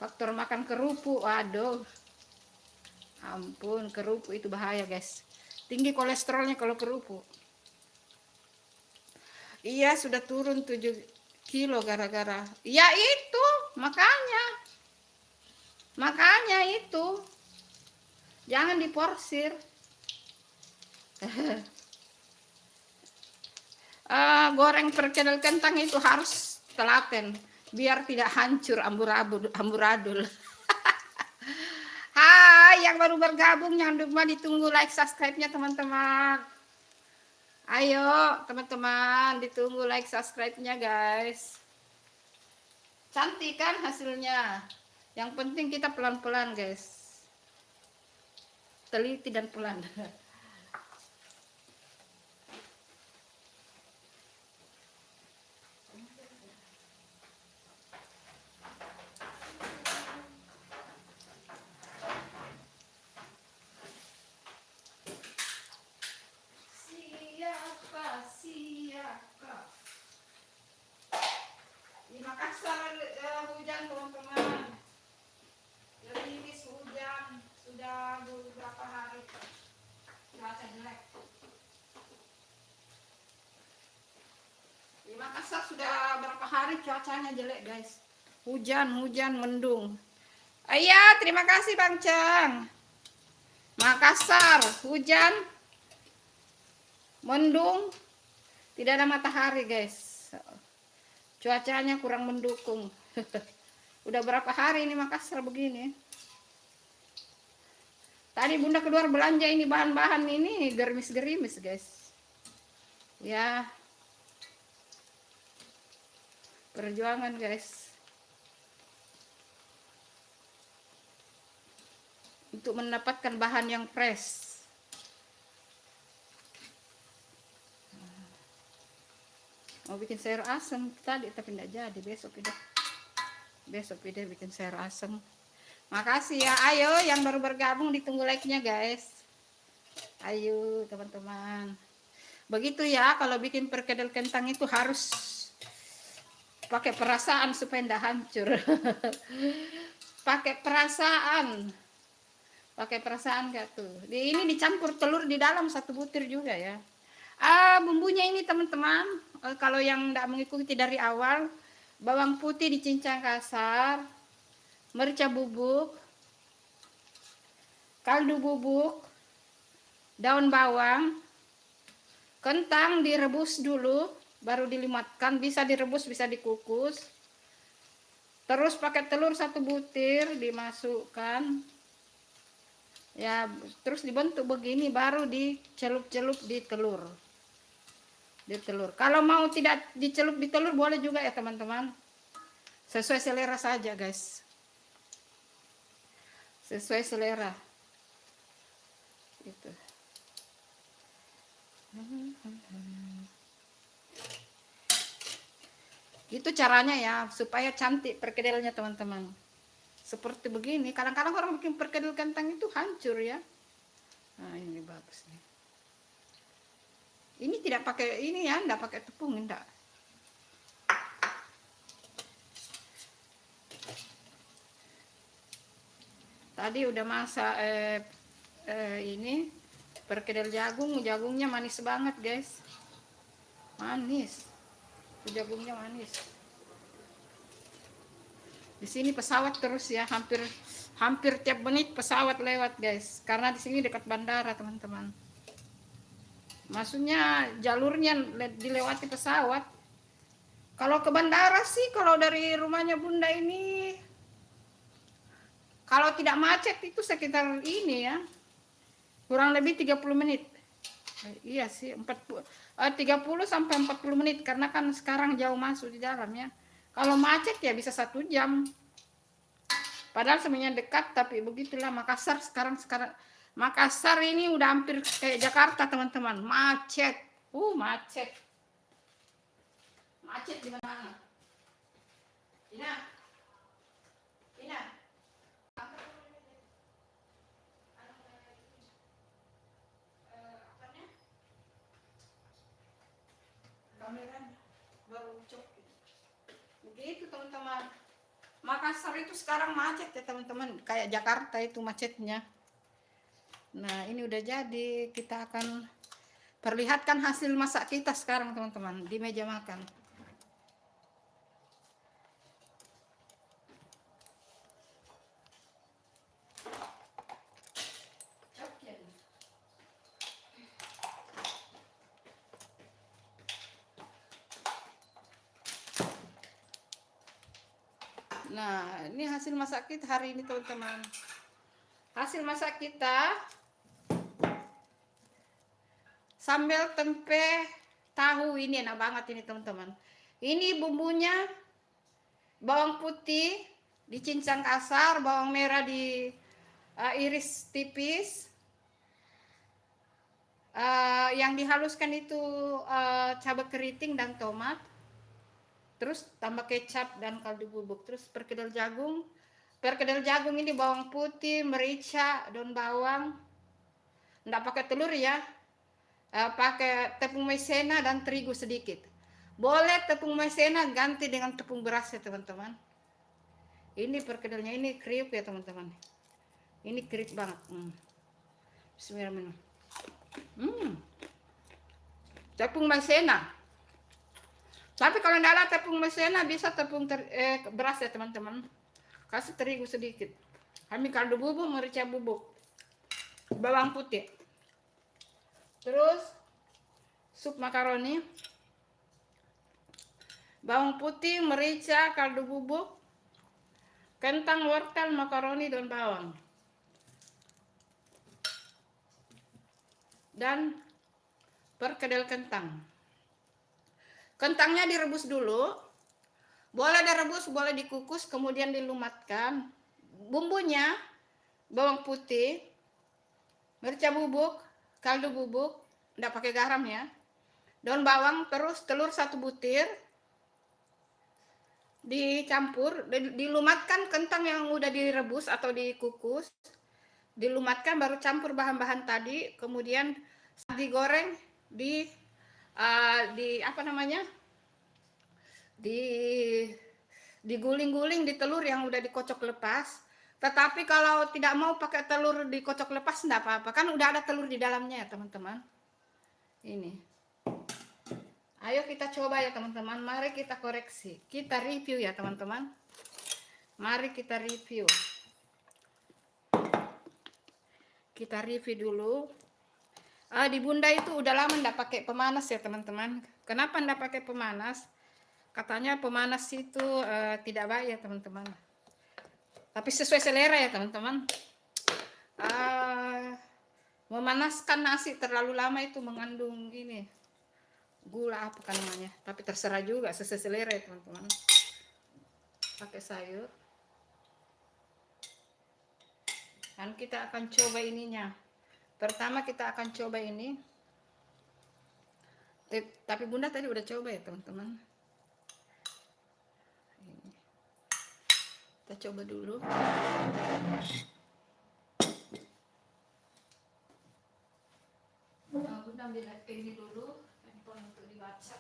Faktor makan kerupuk, waduh. Ampun, kerupuk itu bahaya guys. Tinggi kolesterolnya kalau kerupuk. Iya, sudah turun 7 kilo gara-gara. Ya itu, makanya itu. Jangan diporsir. Goreng perkedel kentang itu harus telaten biar tidak hancur amburadul. Hai yang baru bergabung jangan lupa ditunggu like subscribe-nya teman-teman. Ayo teman-teman ditunggu like subscribe-nya guys. Cantik kan hasilnya. Yang penting kita pelan-pelan guys. Teliti dan pelan. Siapa? Di Makassar hujan teman-teman. Gerimis hujan sudah beberapa hari. Cuaca jelek. Di Makassar sudah berapa hari cuacanya jelek guys. Hujan mendung. Iya, terima kasih Bang Ceng. Makassar hujan, mendung, tidak ada matahari guys. Cuacanya kurang mendukung. Udah berapa hari ini Makassar begini. Tadi Bunda keluar belanja ini bahan-bahan ini gerimis-gerimis guys. Ya. Perjuangan guys. Untuk mendapatkan bahan yang fresh. Mau bikin sayur asem tadi tapi tidak jadi. Besok ide bikin sayur asem. Makasih ya. Ayo yang baru bergabung ditunggu like-nya guys. Ayo teman-teman. Begitu ya, kalau bikin perkedel kentang itu harus pakai perasaan supaya tidak hancur. Pakai perasaan. Pakai perasaan gak tuh? Ini dicampur telur di dalam 1 butir juga ya. Bumbunya ini teman-teman, kalau yang tidak mengikuti dari awal, bawang putih dicincang kasar, merica bubuk, kaldu bubuk, daun bawang, kentang direbus dulu, baru dilimatkan, bisa direbus, bisa dikukus. Terus pakai telur 1 butir dimasukkan. Ya, terus dibentuk begini baru dicelup-celup di telur. Kalau mau tidak dicelup di telur boleh juga ya teman-teman. Sesuai selera saja guys. Sesuai selera. Gitu. Itu caranya ya, supaya cantik perkedelnya teman-teman. Seperti begini, kadang-kadang orang bikin perkedel kentang itu hancur ya. Nah, ini bagus nih. Ini tidak pakai ini ya, enggak pakai tepung, enggak. Tadi udah masak ini perkedel jagungnya manis banget, guys. Manis. Jagungnya manis. Di sini pesawat terus ya, hampir tiap menit pesawat lewat guys, karena di sini dekat bandara teman-teman. Maksudnya jalurnya dilewati pesawat. Kalau ke bandara sih, kalau dari rumahnya Bunda ini, kalau tidak macet itu sekitar ini ya, kurang lebih 30 menit. Iya sih, 30 sampai 40 menit, karena kan sekarang jauh masuk di dalam ya. Kalau macet ya bisa 1 jam. Padahal sebenarnya dekat, tapi begitulah Makassar sekarang Makassar ini udah hampir kayak Jakarta teman-teman. Macet. Macet. Macet di mana? Ina. Kameranya baru cok. Begitu teman-teman. Makassar itu sekarang macet ya teman-teman, kayak Jakarta itu macetnya. Nah ini udah jadi, kita akan perlihatkan hasil masak kita sekarang teman-teman di meja makan. Nah, ini hasil masak kita hari ini teman-teman. Hasil masak kita sambal tempe tahu ini enak banget ini teman-teman. Ini bumbunya bawang putih dicincang kasar, bawang merah di iris tipis, yang dihaluskan itu cabai keriting dan tomat, terus tambah kecap dan kaldu bubuk, terus perkedel jagung. Perkedel jagung ini bawang putih, merica, daun bawang, enggak pakai telur ya, pakai tepung maizena dan terigu sedikit. Boleh tepung maizena ganti dengan tepung beras ya teman-teman. Ini perkedelnya ini kriuk ya teman-teman, ini kriuk banget. Bismillahirrahmanirrahim. Tepung maizena. Tapi kalau tidak ada tepung maizena bisa tepung beras ya teman-teman. Kasih terigu sedikit. Kami kaldu bubuk, merica bubuk, bawang putih. Terus sup makaroni, bawang putih, merica, kaldu bubuk, kentang, wortel, makaroni, daun bawang, dan perkedel kentang. Kentangnya direbus dulu. Boleh direbus, boleh dikukus, kemudian dilumatkan. Bumbunya bawang putih, merica bubuk, kaldu bubuk, enggak pakai garam ya, daun bawang, terus telur 1 butir, dicampur, dilumatkan kentang yang udah direbus atau dikukus, dilumatkan, baru campur bahan-bahan tadi, kemudian digoreng di apa namanya, diguling-guling di telur yang udah dikocok lepas. Tetapi kalau tidak mau pakai telur dikocok lepas enggak apa-apa, kan udah ada telur di dalamnya ya teman-teman. Ini, ayo kita coba ya teman-teman, mari kita koreksi, kita review ya teman-teman, mari kita review. Kita review dulu. Di Bunda itu udah lama enggak pakai pemanas ya teman-teman. Kenapa enggak pakai pemanas? Katanya pemanas itu tidak baik ya teman-teman. Tapi sesuai selera ya teman-teman. Memanaskan nasi terlalu lama itu mengandung ini gula apa kan namanya. Tapi terserah juga, sesuai selera ya teman-teman. Pakai sayur. Dan kita akan coba ininya. Pertama kita akan coba ini. Tapi Bunda tadi udah coba ya teman-teman. Kita coba dulu. Bunda ambil ini dulu, handphone untuk dibaca.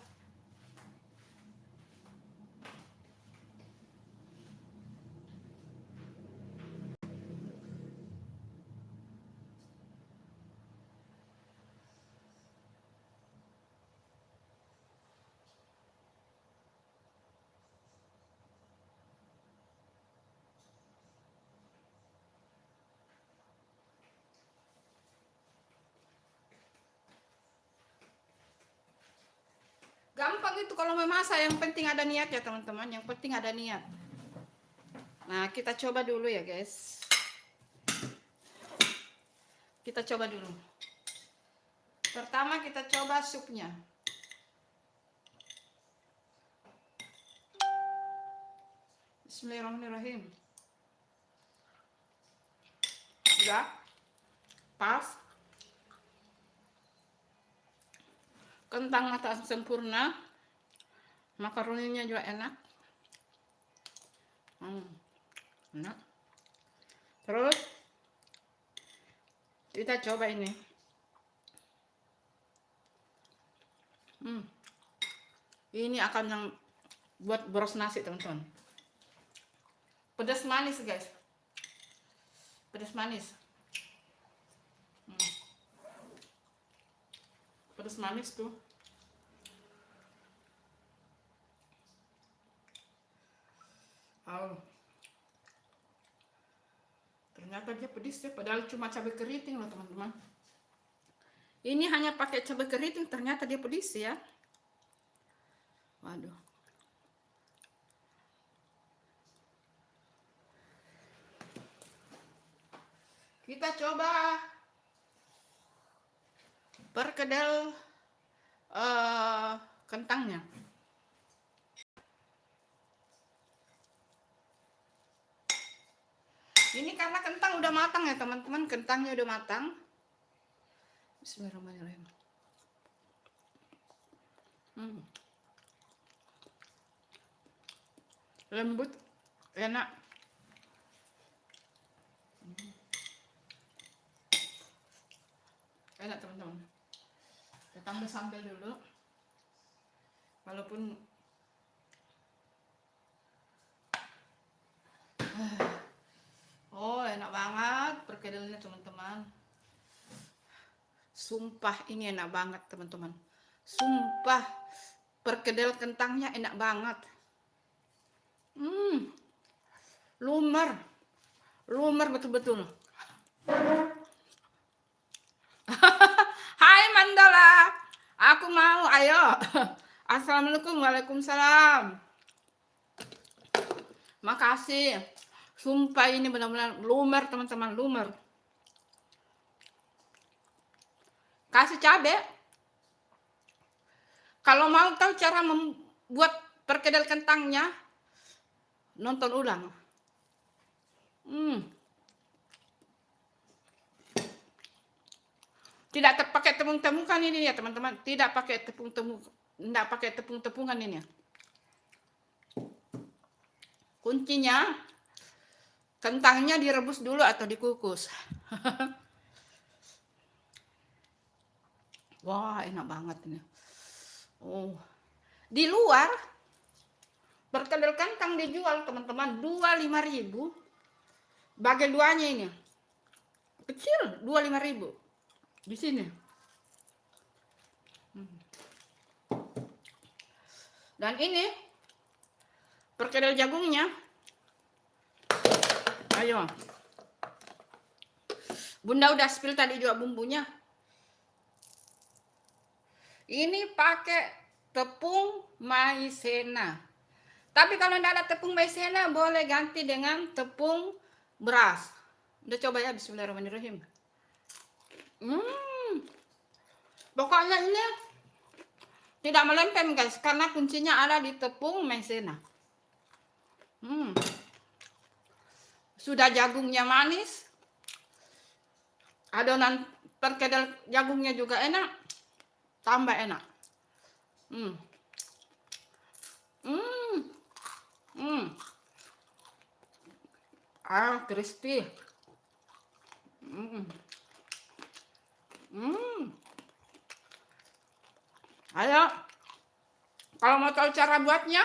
Gampang itu kalau memasak, yang penting ada niat ya teman-teman, yang penting ada niat. Nah, kita coba dulu ya guys. Kita coba dulu. Pertama kita coba supnya. Bismillahirrahmanirrahim. Udah pas. Kentang matang sempurna, makaroninya juga enak. Enak. Terus kita coba ini. Ini akan yang buat boros nasi teman-teman. Pedas manis guys, pedas manis. Pedas manis tuh. Ternyata dia pedis ya, padahal cuma cabai keriting loh teman-teman. Ini hanya pakai cabai keriting, ternyata dia pedis ya. Waduh. Kita coba perkedel kentangnya. Ini karena kentang udah matang ya teman-teman, kentangnya udah matang. Bismillahirrahmanirrahim. Lembut, enak. Enak teman-teman. Kita tambah sambal dulu. Walaupun oh enak banget perkedelnya teman-teman. Sumpah ini enak banget teman-teman. Sumpah perkedel kentangnya enak banget. Lumer betul-betul. Hai Mandala, aku mau, ayo. Assalamualaikum, waalaikumsalam. Makasih. Sumpah ini benar-benar lumer teman-teman, lumer. Kasih cabai. Kalau mau tahu cara membuat perkedel kentangnya, nonton ulang. Tidak terpakai tepung-tepungan ini ya teman-teman. Tidak pakai tepung-tepungan ini. Kuncinya kentangnya direbus dulu atau dikukus. Wah, enak banget ini. Oh. Di luar perkedel kentang dijual teman-teman 25.000. Bagi duanya ini. Kecil 25.000. Di sini. Dan ini perkedel jagungnya. Ayo. Bunda udah spill tadi juga bumbunya. Ini pakai tepung maizena. Tapi kalau tidak ada tepung maizena boleh ganti dengan tepung beras. Udah coba ya, bismillahirrahmanirrahim. Pokoknya ini tidak melempem guys, karena kuncinya ada di tepung maizena. Sudah jagungnya manis, adonan perkedel jagungnya juga enak, tambah enak. Crispy. Ayo, kalau mau tahu cara buatnya,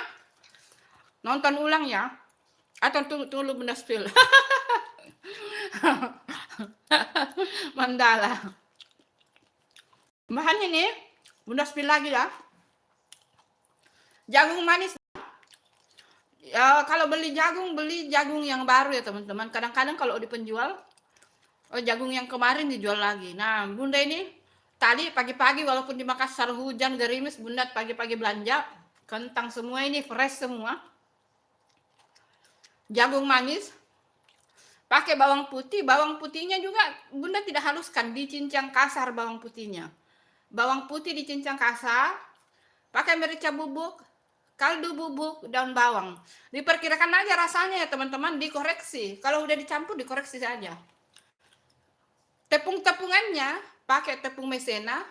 nonton ulang ya, atau tunggu Bunda spill. Mandala. Bahan ini Bunda spill lagi ya. Jagung manis. Ya, kalau beli jagung yang baru ya teman-teman. Kadang-kadang kalau di penjual, jagung yang kemarin dijual lagi. Nah, Bunda ini tadi pagi-pagi walaupun di Makassar hujan gerimis, Bunda pagi-pagi belanja kentang semua ini fresh semua. Jagung manis. Pakai bawang putih. Bawang putihnya juga Bunda tidak haluskan, dicincang kasar bawang putihnya. Bawang putih dicincang kasar. Pakai merica bubuk, kaldu bubuk, daun bawang. Diperkirakan aja rasanya ya teman-teman, dikoreksi. Kalau udah dicampur dikoreksi saja. Tepung-tepungannya pakai tepung maizena.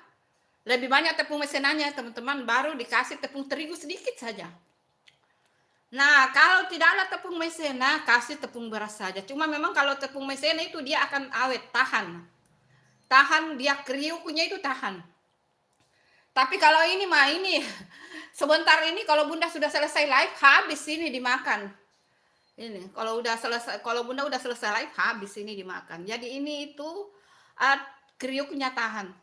Lebih banyak tepung maizenanya teman-teman, baru dikasih tepung terigu sedikit saja. Nah, kalau tidak ada tepung maizena, kasih tepung beras saja. Cuma memang kalau tepung maizena itu dia akan awet, tahan. Tahan, dia kriuknya itu tahan. Tapi kalau ini mah ini sebentar ini kalau Bunda sudah selesai live habis ini dimakan. Ini kalau udah selesai, kalau Bunda udah selesai live habis ini dimakan. Jadi ini itu kriuknya tahan.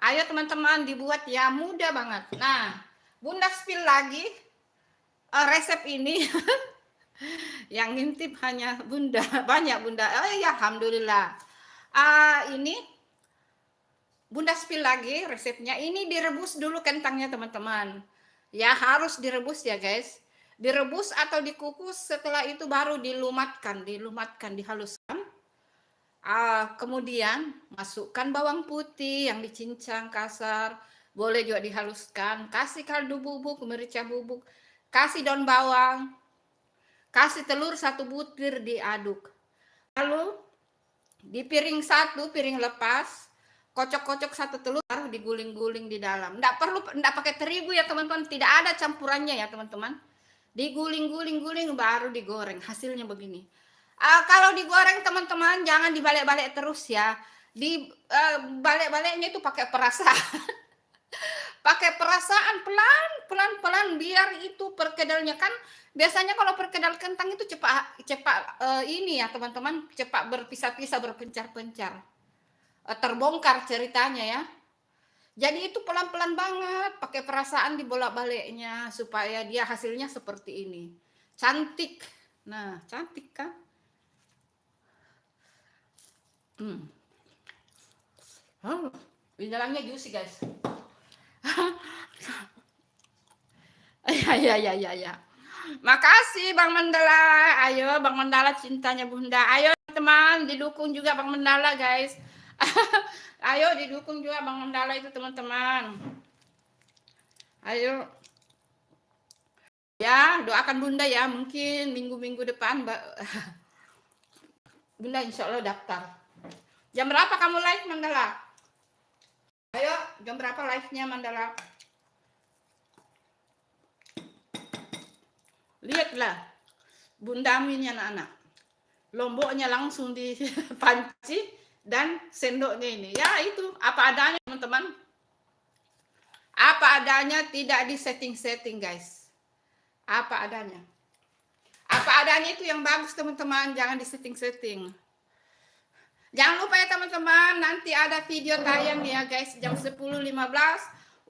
Ayo teman-teman dibuat ya, mudah banget. Nah, Bunda spill lagi resep ini. Yang ngintip hanya Bunda, banyak Bunda. Oh ya, alhamdulillah. Ini Bunda spill lagi resepnya. Ini direbus dulu kentangnya teman-teman. Ya harus direbus ya guys. Direbus atau dikukus, setelah itu baru dilumatkan, dihaluskan. Kemudian masukkan bawang putih yang dicincang kasar, boleh juga dihaluskan, kasih kaldu bubuk, merica bubuk, kasih daun bawang, kasih telur 1 butir diaduk. Lalu di piring 1, piring lepas, kocok-kocok 1 telur, baru diguling-guling di dalam. Enggak pakai terigu ya teman-teman, tidak ada campurannya ya teman-teman. Diguling-guling-guling baru digoreng, hasilnya begini. Kalau digoreng teman-teman jangan dibalik-balik terus ya. Di balik-baliknya itu pakai perasaan. Pakai perasaan pelan biar itu perkedelnya kan biasanya kalau perkedel kentang itu cepat ini ya teman-teman, cepat berpisah-pisah, berpencar-pencar. Terbongkar ceritanya ya. Jadi itu pelan-pelan banget, pakai perasaan dibolak-baliknya supaya dia hasilnya seperti ini. Cantik. Nah, cantik kan? Oh, dalamnya juicy guys. Ya. Makasih Bang Mandala. Ayo Bang Mandala cintanya Bunda. Ayo teman didukung juga Bang Mandala guys. Ayo didukung juga Bang Mandala itu teman-teman. Ayo. Ya, doakan Bunda ya. Mungkin minggu-minggu depan Bunda insya Allah daftar. Jam berapa kamu live Mandala? Ayo, jam berapa live-nya Mandala? Lihatlah, Bunda ini anak-anak. Lomboknya langsung di panci dan sendoknya ini. Ya itu, apa adanya teman-teman. Apa adanya, tidak di setting-setting guys. Apa adanya. Apa adanya itu yang bagus teman-teman, jangan di setting-setting. Jangan lupa ya teman-teman, nanti ada video tayang ya guys, jam 10.15.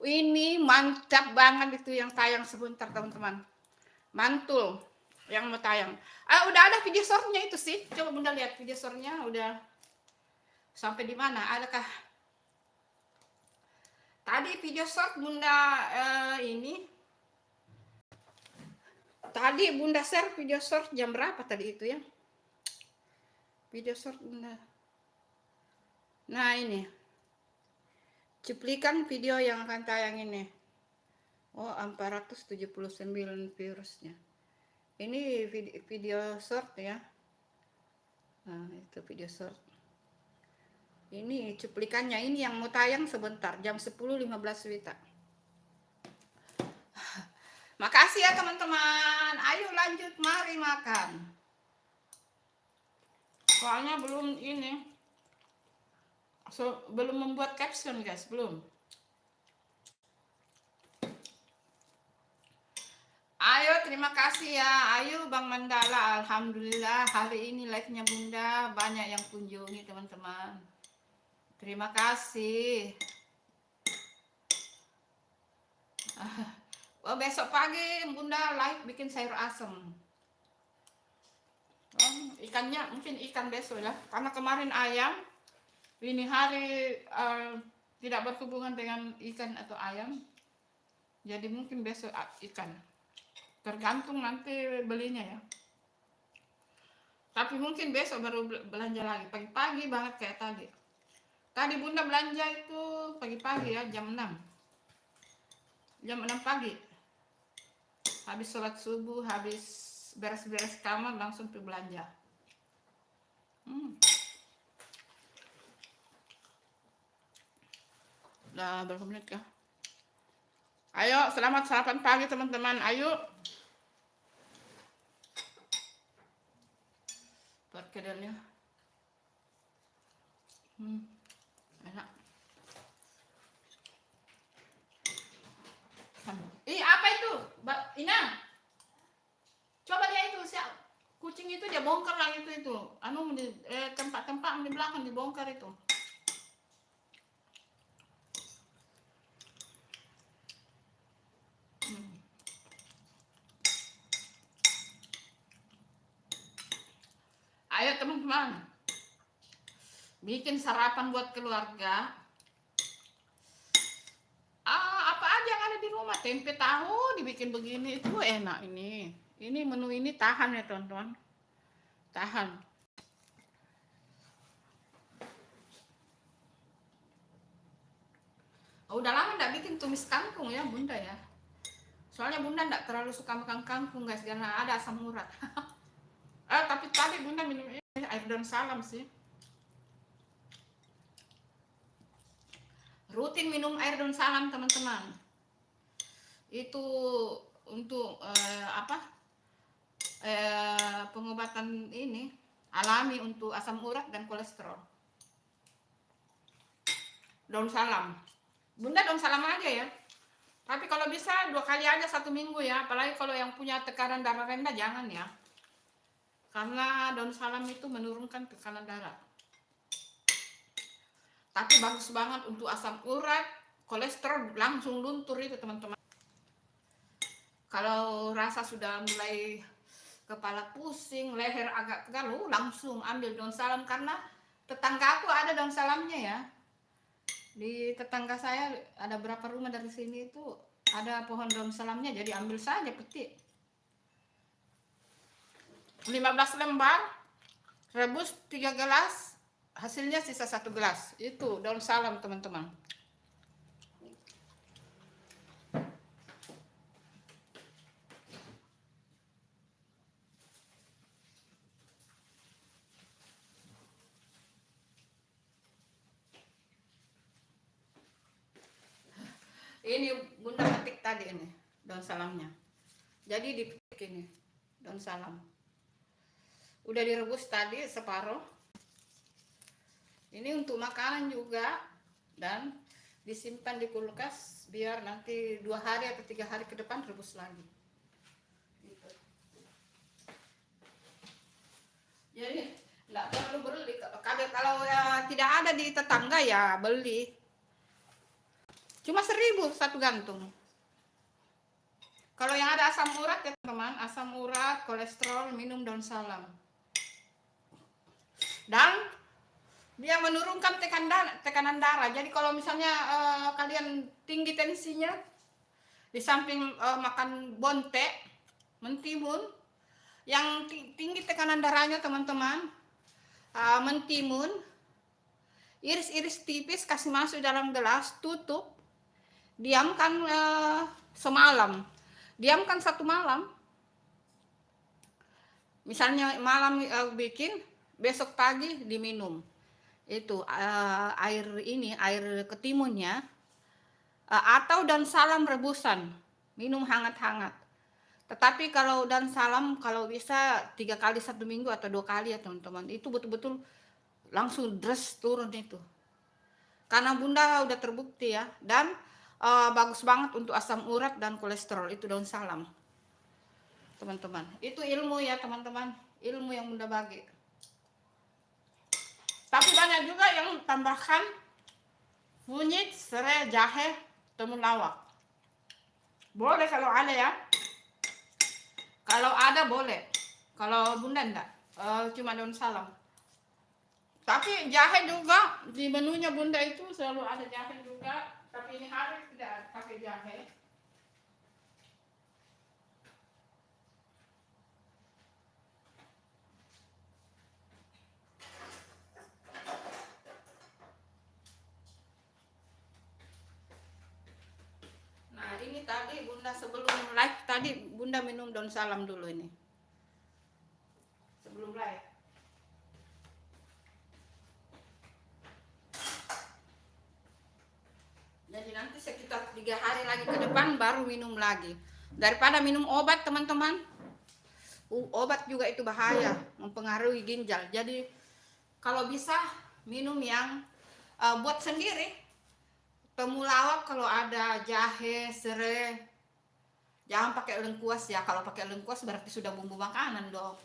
Ini mantap banget itu yang tayang sebentar teman-teman. Mantul yang mau tayang. Udah ada video shortnya itu sih. Coba Bunda lihat video shortnya udah sampai di mana? Adakah? Tadi video short Bunda ini. Tadi Bunda share video short jam berapa tadi itu ya? Video short Bunda. Nah ini cuplikan video yang akan tayang ini. Oh 479 viewsnya. Ini video short ya. Nah itu video short. Ini cuplikannya, ini yang mau tayang sebentar jam 10.15 Wita. Makasih ya teman-teman. Ayo lanjut, mari makan. Soalnya belum ini. Belum membuat caption guys, belum. Ayo terima kasih ya. Ayo Bang Mandala, alhamdulillah hari ini live-nya Bunda banyak yang kunjungi teman-teman. Terima kasih. Oh, besok pagi Bunda live bikin sayur asem. Oh, ikannya mungkin ikan besok ya. Karena kemarin ayam. Ini hari tidak berhubungan dengan ikan atau ayam, jadi mungkin besok ikan, tergantung nanti belinya ya. Tapi mungkin besok baru belanja lagi, pagi-pagi banget kayak tadi. Tadi Bunda belanja itu pagi-pagi ya, jam 6 pagi. Habis sholat subuh, habis beres-beres kamar langsung tuh belanja. Udah berapa menit kah? Ayo selamat sarapan pagi teman-teman. Ayo perkedelnya enak. Apa itu Inang? Coba dia itu kucing itu dia bongkar lagi itu tempat-tempat di belakang dibongkar itu. Ayo teman-teman, bikin sarapan buat keluarga. Apa aja yang ada di rumah, tempe tahu dibikin begini itu enak ini. Ini menu ini tahan ya teman-teman, tahan. Udah lama nggak bikin tumis kangkung ya bunda ya. Soalnya bunda nggak terlalu suka makan kangkung guys, karena ada asam urat. Tapi tadi bunda minum ini air daun salam sih. Rutin minum air daun salam teman-teman. Itu untuk pengobatan ini alami untuk asam urat dan kolesterol. Daun salam. Bunda daun salam aja ya. Tapi kalau bisa 2 kali aja 1 minggu ya. Apalagi kalau yang punya tekanan darah rendah jangan ya. Karena daun salam itu menurunkan tekanan darah. Tapi bagus banget untuk asam urat, kolesterol langsung luntur itu teman-teman. Kalau rasa sudah mulai kepala pusing, leher agak galau, langsung ambil daun salam. Karena tetangga aku ada daun salamnya ya. Di tetangga saya ada berapa rumah dari sini itu ada pohon daun salamnya, jadi ambil saja petik. 15 lembar, rebus 3 gelas, hasilnya sisa 1 gelas. Itu daun salam teman-teman. Ini bunda petik tadi ini daun salamnya. Jadi dipetik ini daun salam. Udah direbus tadi separuh. Ini untuk makanan juga dan disimpan di kulkas biar nanti 2 hari atau 3 hari ke depan rebus lagi. Gitu. Jadi nggak perlu beli. Kalau ya tidak ada di tetangga ya beli. Cuma 1.000 satu gantung. Kalau yang ada asam urat ya teman, asam urat, kolesterol, minum daun salam. Dan dia menurunkan tekanan darah. Jadi kalau misalnya kalian tinggi tensinya, di samping makan bonte, mentimun, yang tinggi tekanan darahnya teman-teman, mentimun, iris-iris tipis kasih masuk dalam gelas, tutup, diamkan semalam, diamkan 1 malam. Misalnya malam bikin, besok pagi diminum. Itu air ketimunnya atau daun salam rebusan, minum hangat-hangat. Tetapi kalau daun salam kalau bisa 3 kali 1 minggu atau 2 kali ya teman-teman. Itu betul-betul langsung dres turun itu. Karena bunda udah terbukti ya, dan bagus banget untuk asam urat dan kolesterol itu daun salam. Teman-teman, itu ilmu ya teman-teman, ilmu yang bunda bagi. Tapi banyak juga yang tambahkan kunyit, serai, jahe, temulawak. Boleh kalau ada ya. Kalau ada boleh. Kalau bunda enggak, cuma daun salam. Tapi jahe juga di menunya bunda itu selalu ada jahe juga. Tapi ini hari tidak pakai jahe. Nah ini tadi bunda sebelum live tadi bunda minum daun salam dulu ini. Sebelum live. Jadi nanti sekitar 3 hari lagi ke depan baru minum lagi. Daripada minum obat teman-teman. Obat juga itu bahaya, mempengaruhi ginjal. Jadi kalau bisa minum yang buat sendiri. Temulawak kalau ada, jahe, serai. Jangan pakai lengkuas ya. Kalau pakai lengkuas berarti sudah bumbu makanan dong.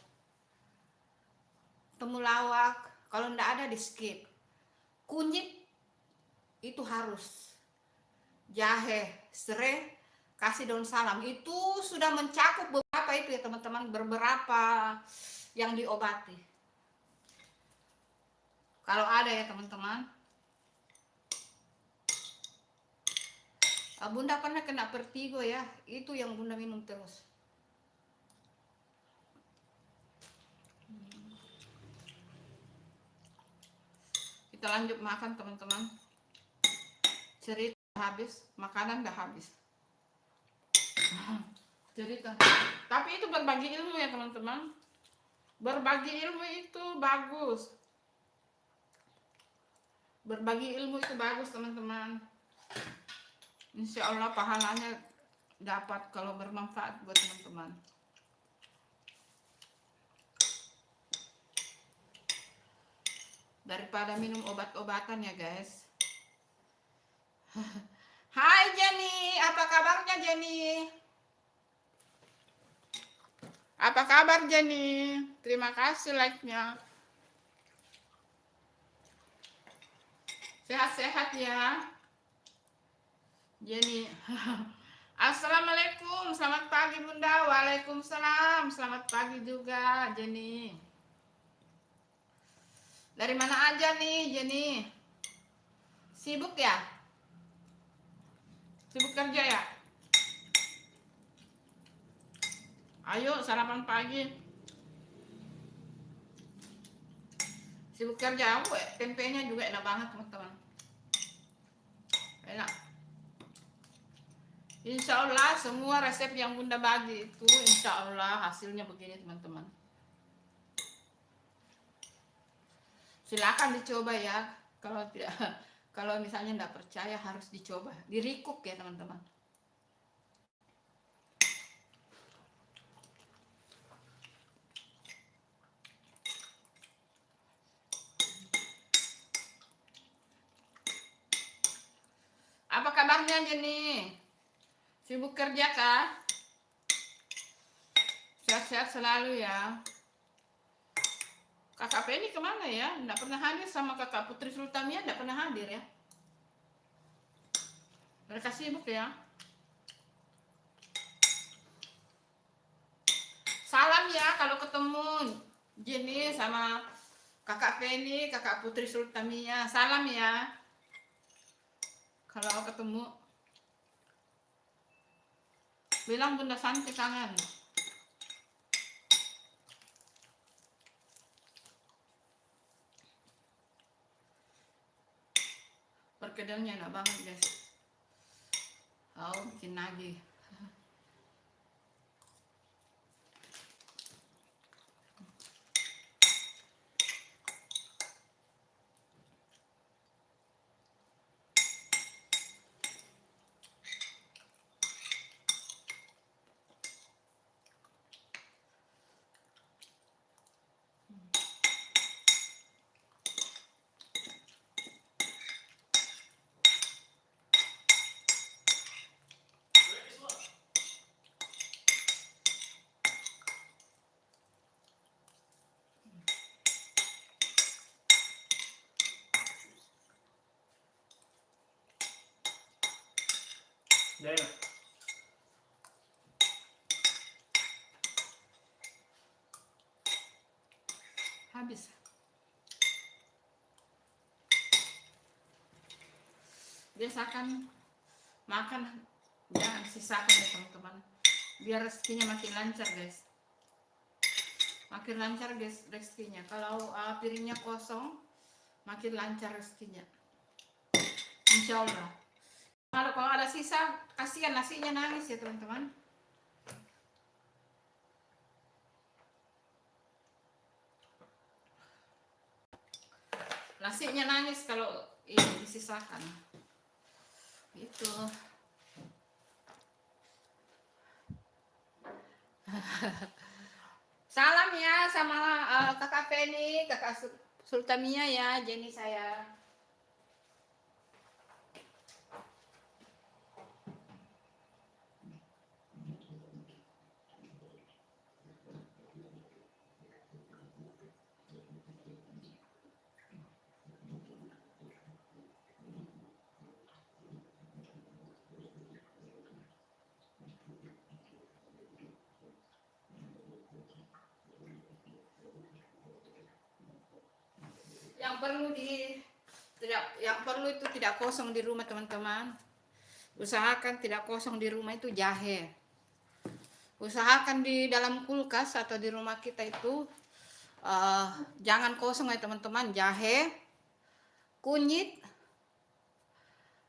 Temulawak kalau enggak ada di skip. Kunyit itu harus. Jahe, serai, kasih daun salam. Itu sudah mencakup beberapa itu ya teman-teman, beberapa yang diobati. Kalau ada ya teman-teman. Bunda pernah kena vertigo ya, itu yang bunda minum terus. Kita lanjut makan teman-teman. Cerita habis, makanan udah habis. Jadi tapi itu berbagi ilmu ya teman-teman. Berbagi ilmu itu bagus. Berbagi ilmu itu bagus teman-teman. Insya Allah pahalanya dapat kalau bermanfaat buat teman-teman. Daripada minum obat-obatan ya guys. Hai Jenny, apa kabarnya Jenny? Apa kabar Jenny? Terima kasih like-nya. Sehat-sehat ya Jenny. Assalamualaikum, selamat pagi Bunda. Waalaikumsalam, selamat pagi juga Jenny. Dari mana aja nih Jenny? Sibuk ya? Sibuk kerja ya? Ayo sarapan pagi. Sibuk kerja, tempenya juga enak banget teman-teman. Enak. Insya Allah semua resep yang Bunda bagi itu insya Allah hasilnya begini teman-teman. Silakan dicoba ya. Kalau tidak, kalau misalnya tidak percaya harus dicoba. Di recook ya teman-teman. Apa kabarnya Jenny? Sibuk kerja kah? Sehat-sehat selalu ya. Kakak Penny kemana ya? Nggak pernah hadir sama kakak Putri Sultamia, nggak pernah hadir ya. Mereka sibuk ya. Salam ya kalau ketemu Jenny sama kakak Penny, kakak Putri Sultamia. Salam ya. Kalau ketemu. Bilang Bunda Santi kangen. Perkedelnya enak banget guys. Bikin lagi. Daerah. Habis. Biasakan makan jangan sisakan ya teman-teman. Biar rezekinya makin lancar guys. Makin lancar guys rezekinya. Kalau piringnya kosong, makin lancar rezekinya. Insya Allah. Kalau ada sisa, kasihan nasinya nangis ya teman-teman. Nasinya nangis kalau ini disisakan. Itu. Salam ya sama kakak Penny, kakak Sultamia ya, Jenny saya. Yang perlu itu tidak kosong di rumah teman-teman. Usahakan tidak kosong di rumah itu jahe. Usahakan di dalam kulkas atau di rumah kita itu jangan kosong ya teman-teman. Jahe, kunyit,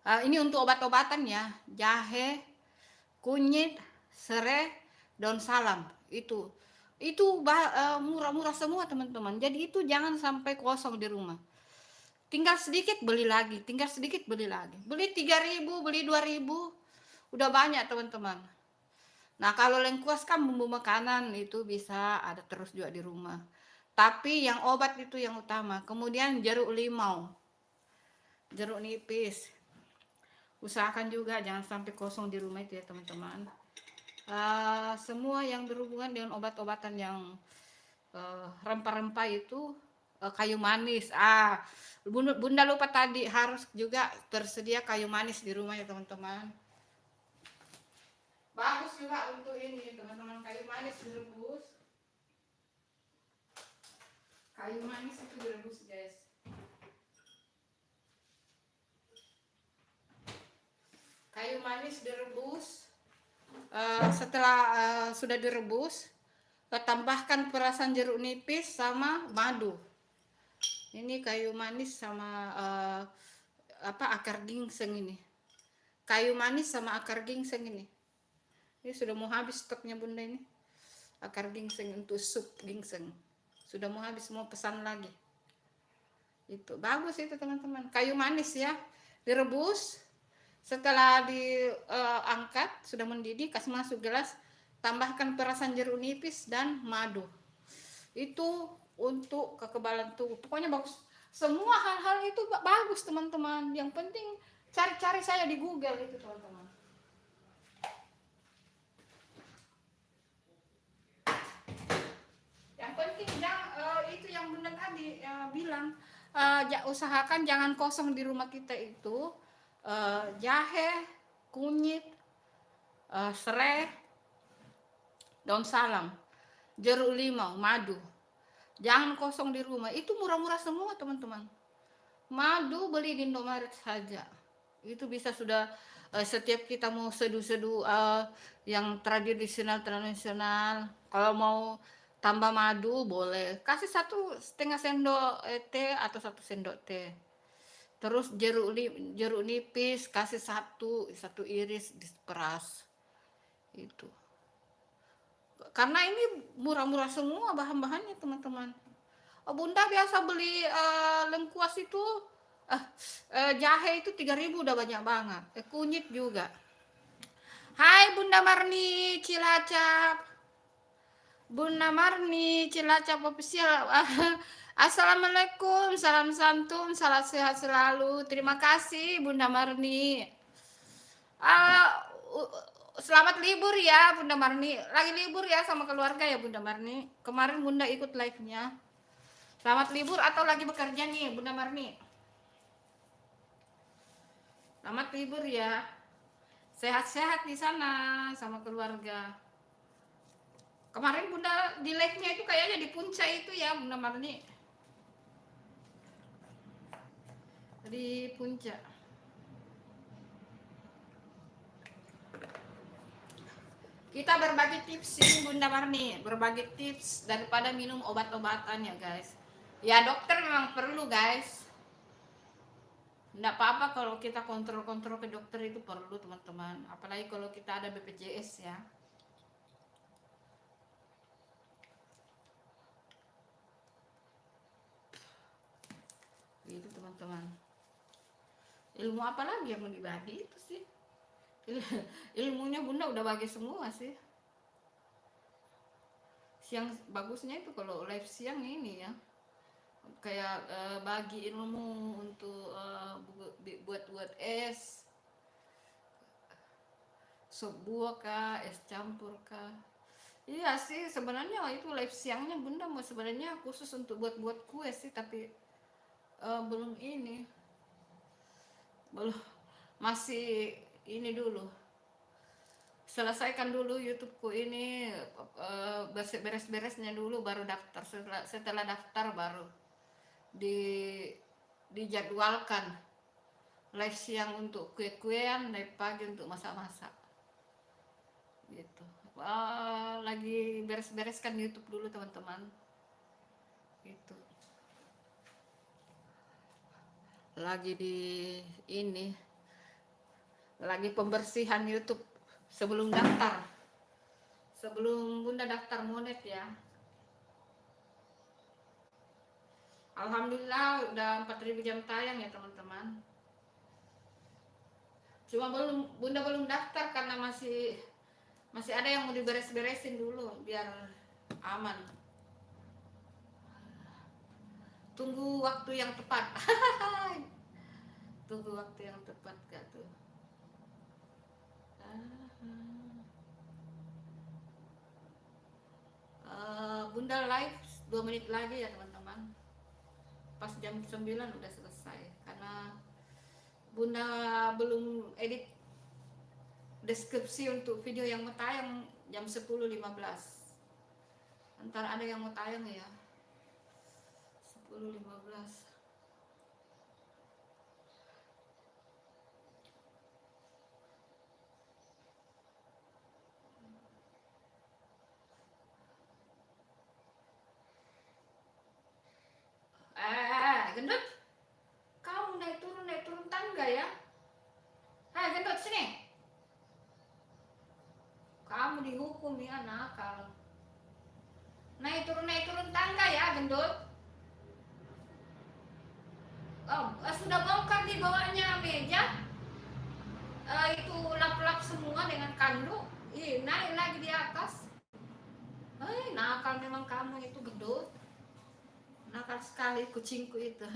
Ini untuk obat-obatan ya, jahe, kunyit, serai, daun salam. Itu murah-murah semua teman-teman. Jadi itu jangan sampai kosong di rumah. Tinggal sedikit beli lagi, tinggal sedikit beli lagi. Beli 3.000, beli 2.000, udah banyak teman-teman. Nah kalau lengkuas kan bumbu makanan itu bisa ada terus juga di rumah. Tapi yang obat itu yang utama. Kemudian jeruk limau, jeruk nipis. Usahakan juga jangan sampai kosong di rumah itu ya teman-teman. Semua yang berhubungan dengan obat-obatan yang rempah-rempah itu, kayu manis. Bunda lupa tadi, harus juga tersedia kayu manis di rumah ya teman-teman. Bagus juga untuk ini teman-teman, kayu manis direbus. Kayu manis itu direbus guys. Kayu manis direbus. Setelah sudah direbus, tambahkan perasan jeruk nipis sama madu. Ini kayu manis sama akar ginseng ini. Kayu manis sama akar ginseng ini. Ini sudah mau habis stoknya bunda ini. Akar ginseng untuk sup ginseng. Sudah mau habis, mau pesan lagi. Itu bagus itu teman-teman. Kayu manis ya, direbus. Setelah diangkat, sudah mendidih, kasih masuk gelas, tambahkan perasan jeruk nipis dan madu. Itu untuk kekebalan tubuh. Pokoknya bagus. Semua hal-hal itu bagus teman-teman. Yang penting cari-cari saya di Google itu teman-teman. Yang penting itu yang bunda tadi bilang, usahakan jangan kosong di rumah kita itu. Jahe, kunyit, serai, daun salam, jeruk limau, madu. Jangan kosong di rumah. Itu murah-murah semua teman-teman. Madu beli di Indomaret saja. Itu bisa sudah setiap kita mau seduh-seduh yang tradisional. Kalau mau tambah madu boleh. Kasih 1,5 sendok teh atau 1 sendok teh. Terus jeruk nipis kasih satu iris diperas. Itu. Karena ini murah-murah semua bahan-bahannya teman-teman. Bunda biasa beli lengkuas itu jahe itu 3.000 udah banyak banget. Kunyit juga. Hai Bunda Marni Cilacap. Bunda Marni Cilacap official. Assalamualaikum, salam santun, salam sehat selalu. Terima kasih Bunda Marni. Selamat libur ya Bunda Marni. Lagi libur ya sama keluarga ya Bunda Marni. Kemarin Bunda ikut live-nya. Selamat libur atau lagi bekerja nih Bunda Marni? Selamat libur ya. Sehat-sehat di sana sama keluarga. Kemarin Bunda di live-nya itu kayaknya di Puncak itu ya Bunda Marni. Di Puncak. Kita berbagi tips ini Bunda Marni, berbagi tips daripada minum obat-obatan ya guys. Ya dokter memang perlu guys. Nggak apa-apa kalau kita kontrol-kontrol ke dokter itu perlu teman-teman. Apalagi kalau kita ada BPJS ya. Itu teman-teman. Ilmu apa lagi yang mau dibagi itu sih. Ilmunya Bunda udah bagi semua sih. Siang bagusnya itu kalau live siang ini ya. Kayak bagi ilmu untuk buat es, sop buah kah, es campur kah. Iya sih sebenarnya itu live siangnya Bunda mau sebenarnya khusus untuk buat kue sih, tapi belum masih ini dulu, selesaikan dulu YouTubeku ini, beres-beresnya dulu baru daftar. Setelah daftar baru dijadwalkan live siang untuk kue-kuean, live pagi untuk masak-masak gitu. Lagi beres-bereskan YouTube dulu teman-teman gitu. Lagi di ini Lagi pembersihan YouTube sebelum daftar. Sebelum Bunda daftar monet ya. Alhamdulillah udah 4.000 jam tayang ya teman-teman. Cuma Bunda belum daftar karena masih ada yang mau diberes-beresin dulu biar aman. Tunggu waktu yang tepat. Tunggu waktu yang tepat gak tuh. Bunda live 2 menit lagi ya teman-teman. Pas jam 9 udah selesai karena Bunda belum edit deskripsi untuk video yang mau tayang jam 10.15. Ntar ada yang mau tayang ya 10.15. Gendut, kamu naik turun tangga ya. Gendut sini, kamu dihukum ya nakal. Naik turun tangga ya gendut. Sudah bongkar di bawahnya meja. Itu lap-lap semua dengan kanduk. Naik lagi di atas. Nakal memang kamu itu gendut. Nakal sekali kucingku itu.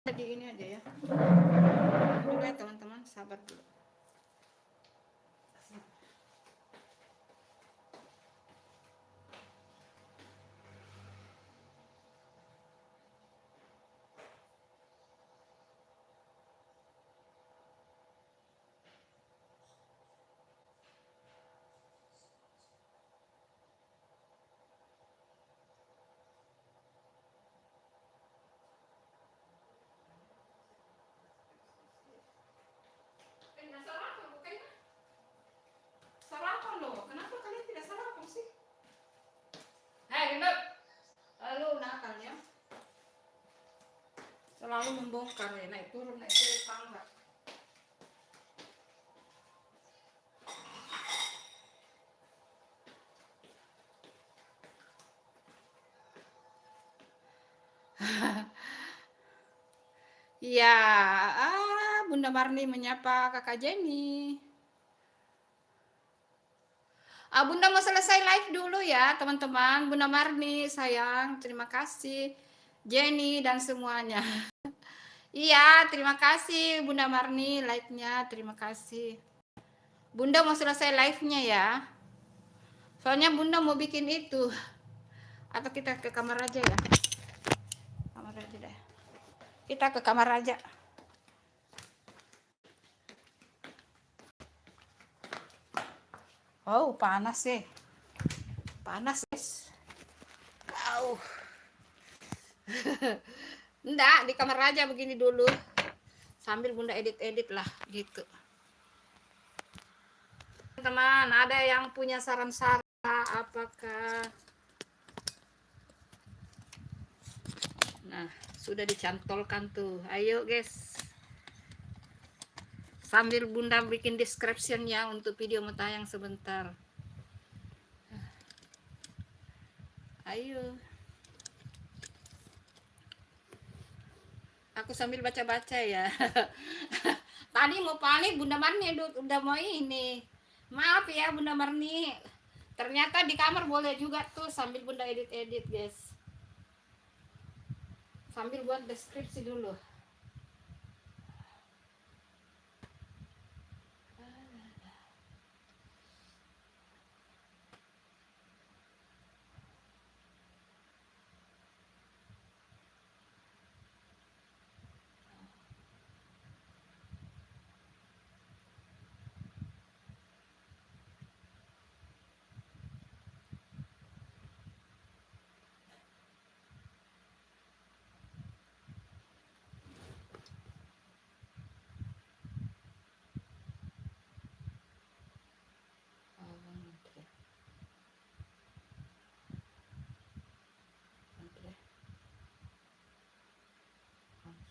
Jadi ini aja ya. Dulu ya teman-teman, sabar dulu. Sarapan loh, kenapa kalian tidak sarapan sih? Gendut, lalu nakal ya. Selalu membongkar ya, naik turun tangga. Iya, Bunda Marni menyapa Kakak Jenny. Bunda mau selesai live dulu ya teman-teman. Bunda Marni sayang, terima kasih Jenny dan semuanya. Iya, terima kasih Bunda Marni live-nya, terima kasih. Bunda mau selesai live-nya ya. Soalnya Bunda mau bikin itu. Atau kita ke kamar aja ya. Kamar aja deh. Kita ke kamar aja. Oh, panas sih. Panas, guys. Enggak, di kamar aja begini dulu. Sambil Bunda edit-edit lah, gitu. Teman-teman, ada yang punya saran-saran apakah? Nah, sudah dicantolkan tuh. Ayo, guys. Sambil Bunda bikin description ya untuk video mau tayang sebentar. Ayo. Aku sambil baca-baca ya. Tadi mau panik Bunda Marni udah mau ini. Maaf ya Bunda Marni. Ternyata di kamar boleh juga tuh sambil Bunda edit-edit, guys. Sambil buat deskripsi dulu.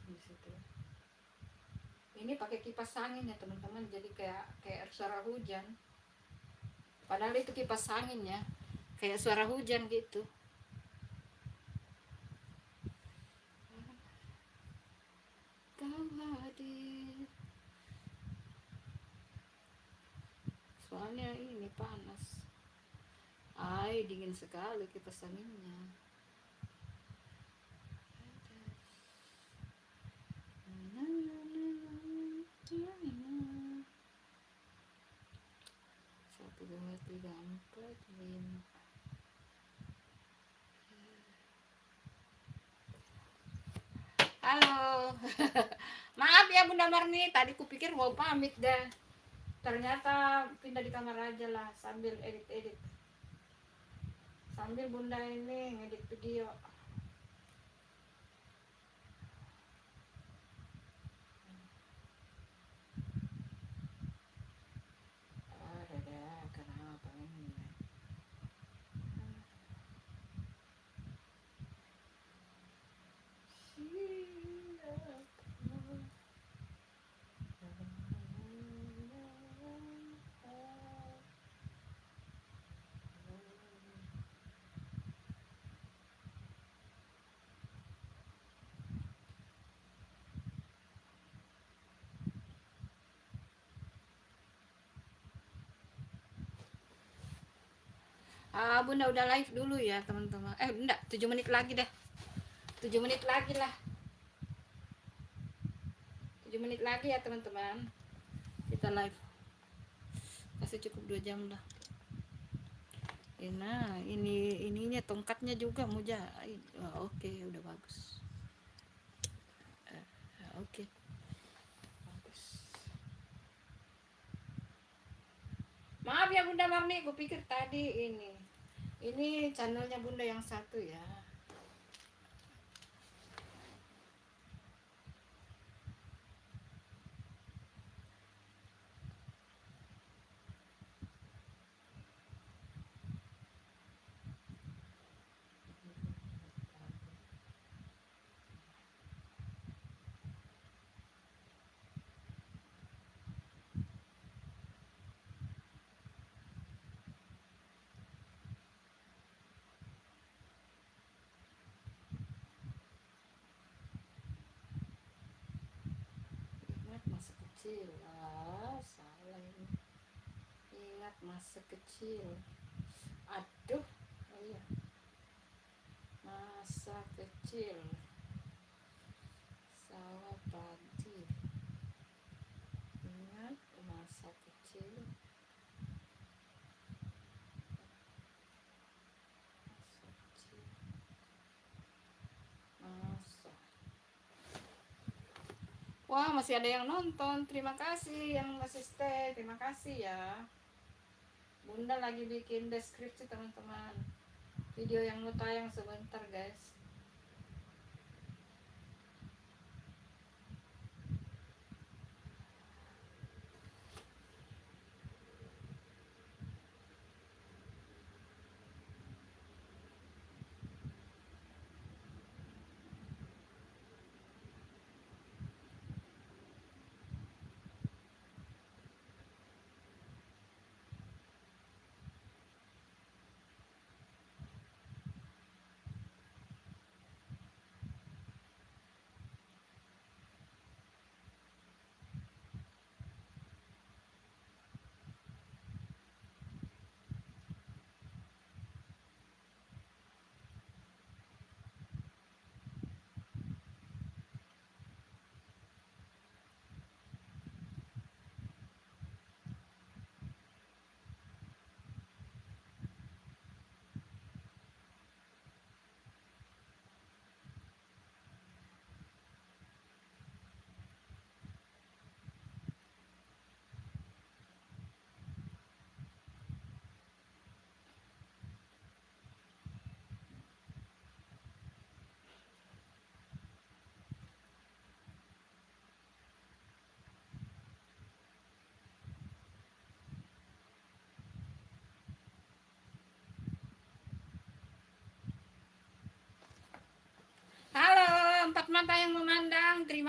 di situ. Ini pakai kipas angin ya teman-teman, jadi kayak suara hujan. Padahal itu kipas angin ya, kayak suara hujan gitu. Kau hadir. Soalnya ini panas. Ay, dingin sekali kipas anginnya. Satu, dua, tiga, empat, lima. Halo. Maaf ya Bunda Marni, tadi kupikir mau pamit dah. Ternyata pindah di kamar aja lah sambil edit-edit. Sambil Bunda ini ngedit video. Ada kenapa ini? Bunda udah live dulu ya teman-teman. Enggak, 7 menit lagi dah. 7 menit lagi lah. 7 menit lagi ya teman-teman. Kita live. Kasih cukup 2 jam lah. Nah, ininya tongkatnya juga mau jahit. Oke, udah bagus. Oke. Bagus. Maaf ya Bunda Marni, gue pikir tadi ini channelnya Bunda yang satu ya. Ingat masa kecil. Salah ini. Ingat masa kecil. Aduh, oh iya. Masa kecil. Sawah padi. Ingat masa kecil. Masa kecil. Masa. Wah, masih ada yang nonton. Terima kasih yang masih stay. Terima kasih ya. Bunda lagi bikin deskripsi teman-teman. Video yang mau tayang sebentar guys.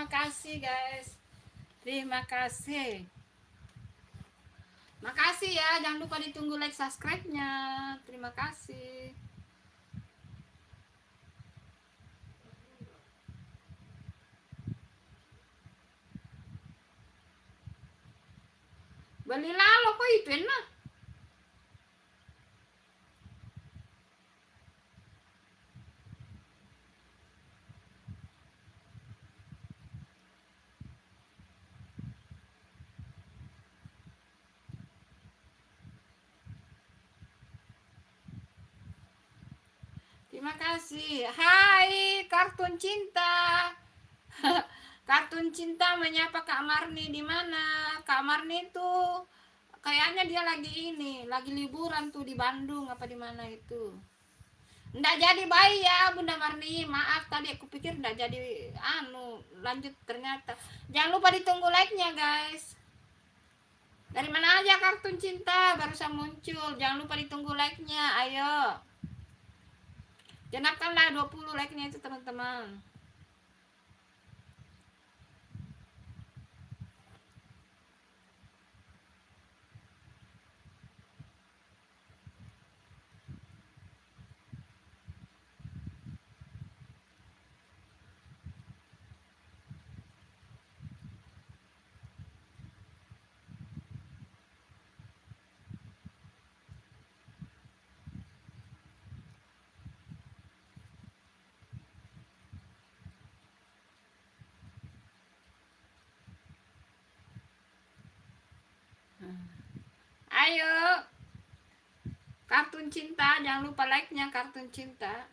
terima kasih guys. Terima kasih. Makasih ya, jangan lupa ditunggu like subscribe-nya. Terima kasih. Belilah lo kok itu enak. Terima kasih. Hai, kartun cinta. Kartun cinta menyapa Kak Marni di mana? Kak Marni tuh kayaknya dia lagi liburan tuh di Bandung apa di mana itu. Nggak jadi bayi ya Bunda Marni, maaf tadi aku pikir nggak jadi lanjut ternyata. Jangan lupa ditunggu like-nya guys. Dari mana aja kartun cinta barusan muncul, jangan lupa ditunggu like-nya, ayo. Genapkanlah 20 like-nya itu teman-teman. Ayo, kartun cinta, jangan lupa like-nya kartun cinta.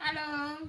Halo.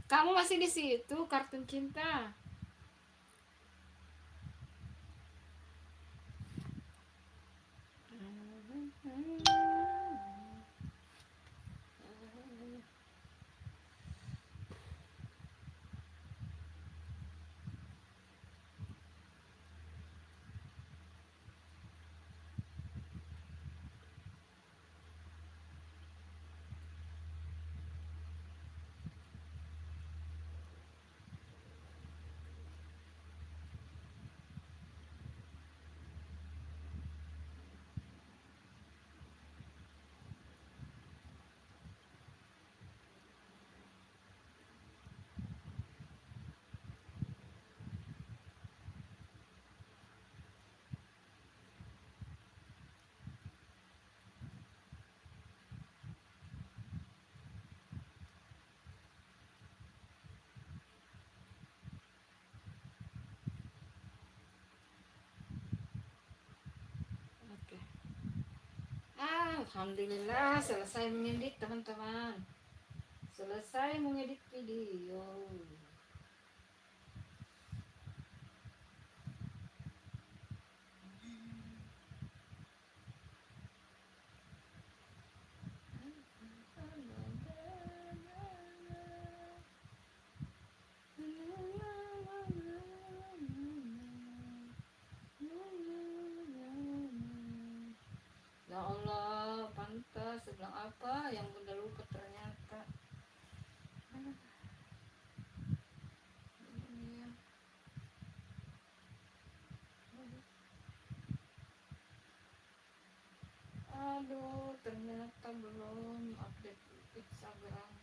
Kamu masih di situ kartun cinta? Oke. Alhamdulillah selesai mengedit teman-teman. Selesai mengedit video. pantas. Saya bilang apa yang bunda lupa ternyata. Ini ya. Aduh, ternyata belum update Instagram.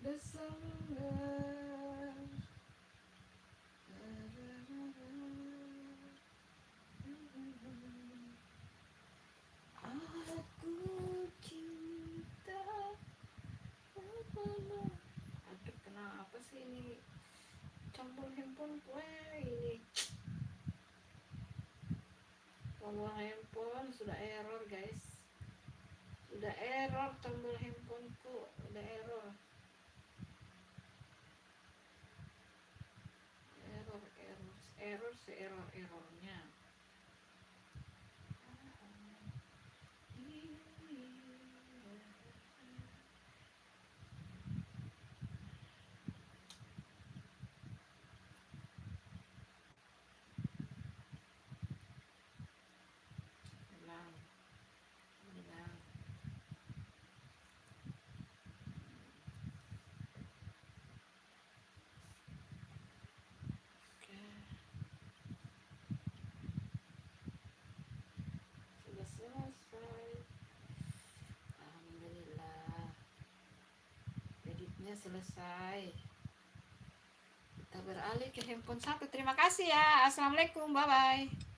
Desember. Aku cinta. Aduh, kenapa sih ini campur handphone gue ini? Tombol handphone sudah error guys, sudah error tombol handphoneku, udah error. Error se-error-errornya. Hilang. Oke. Sudah selesai. Alhamdulillah. Editnya selesai. Kita beralih ke handphone satu. Terima kasih ya. Assalamualaikum. Bye bye.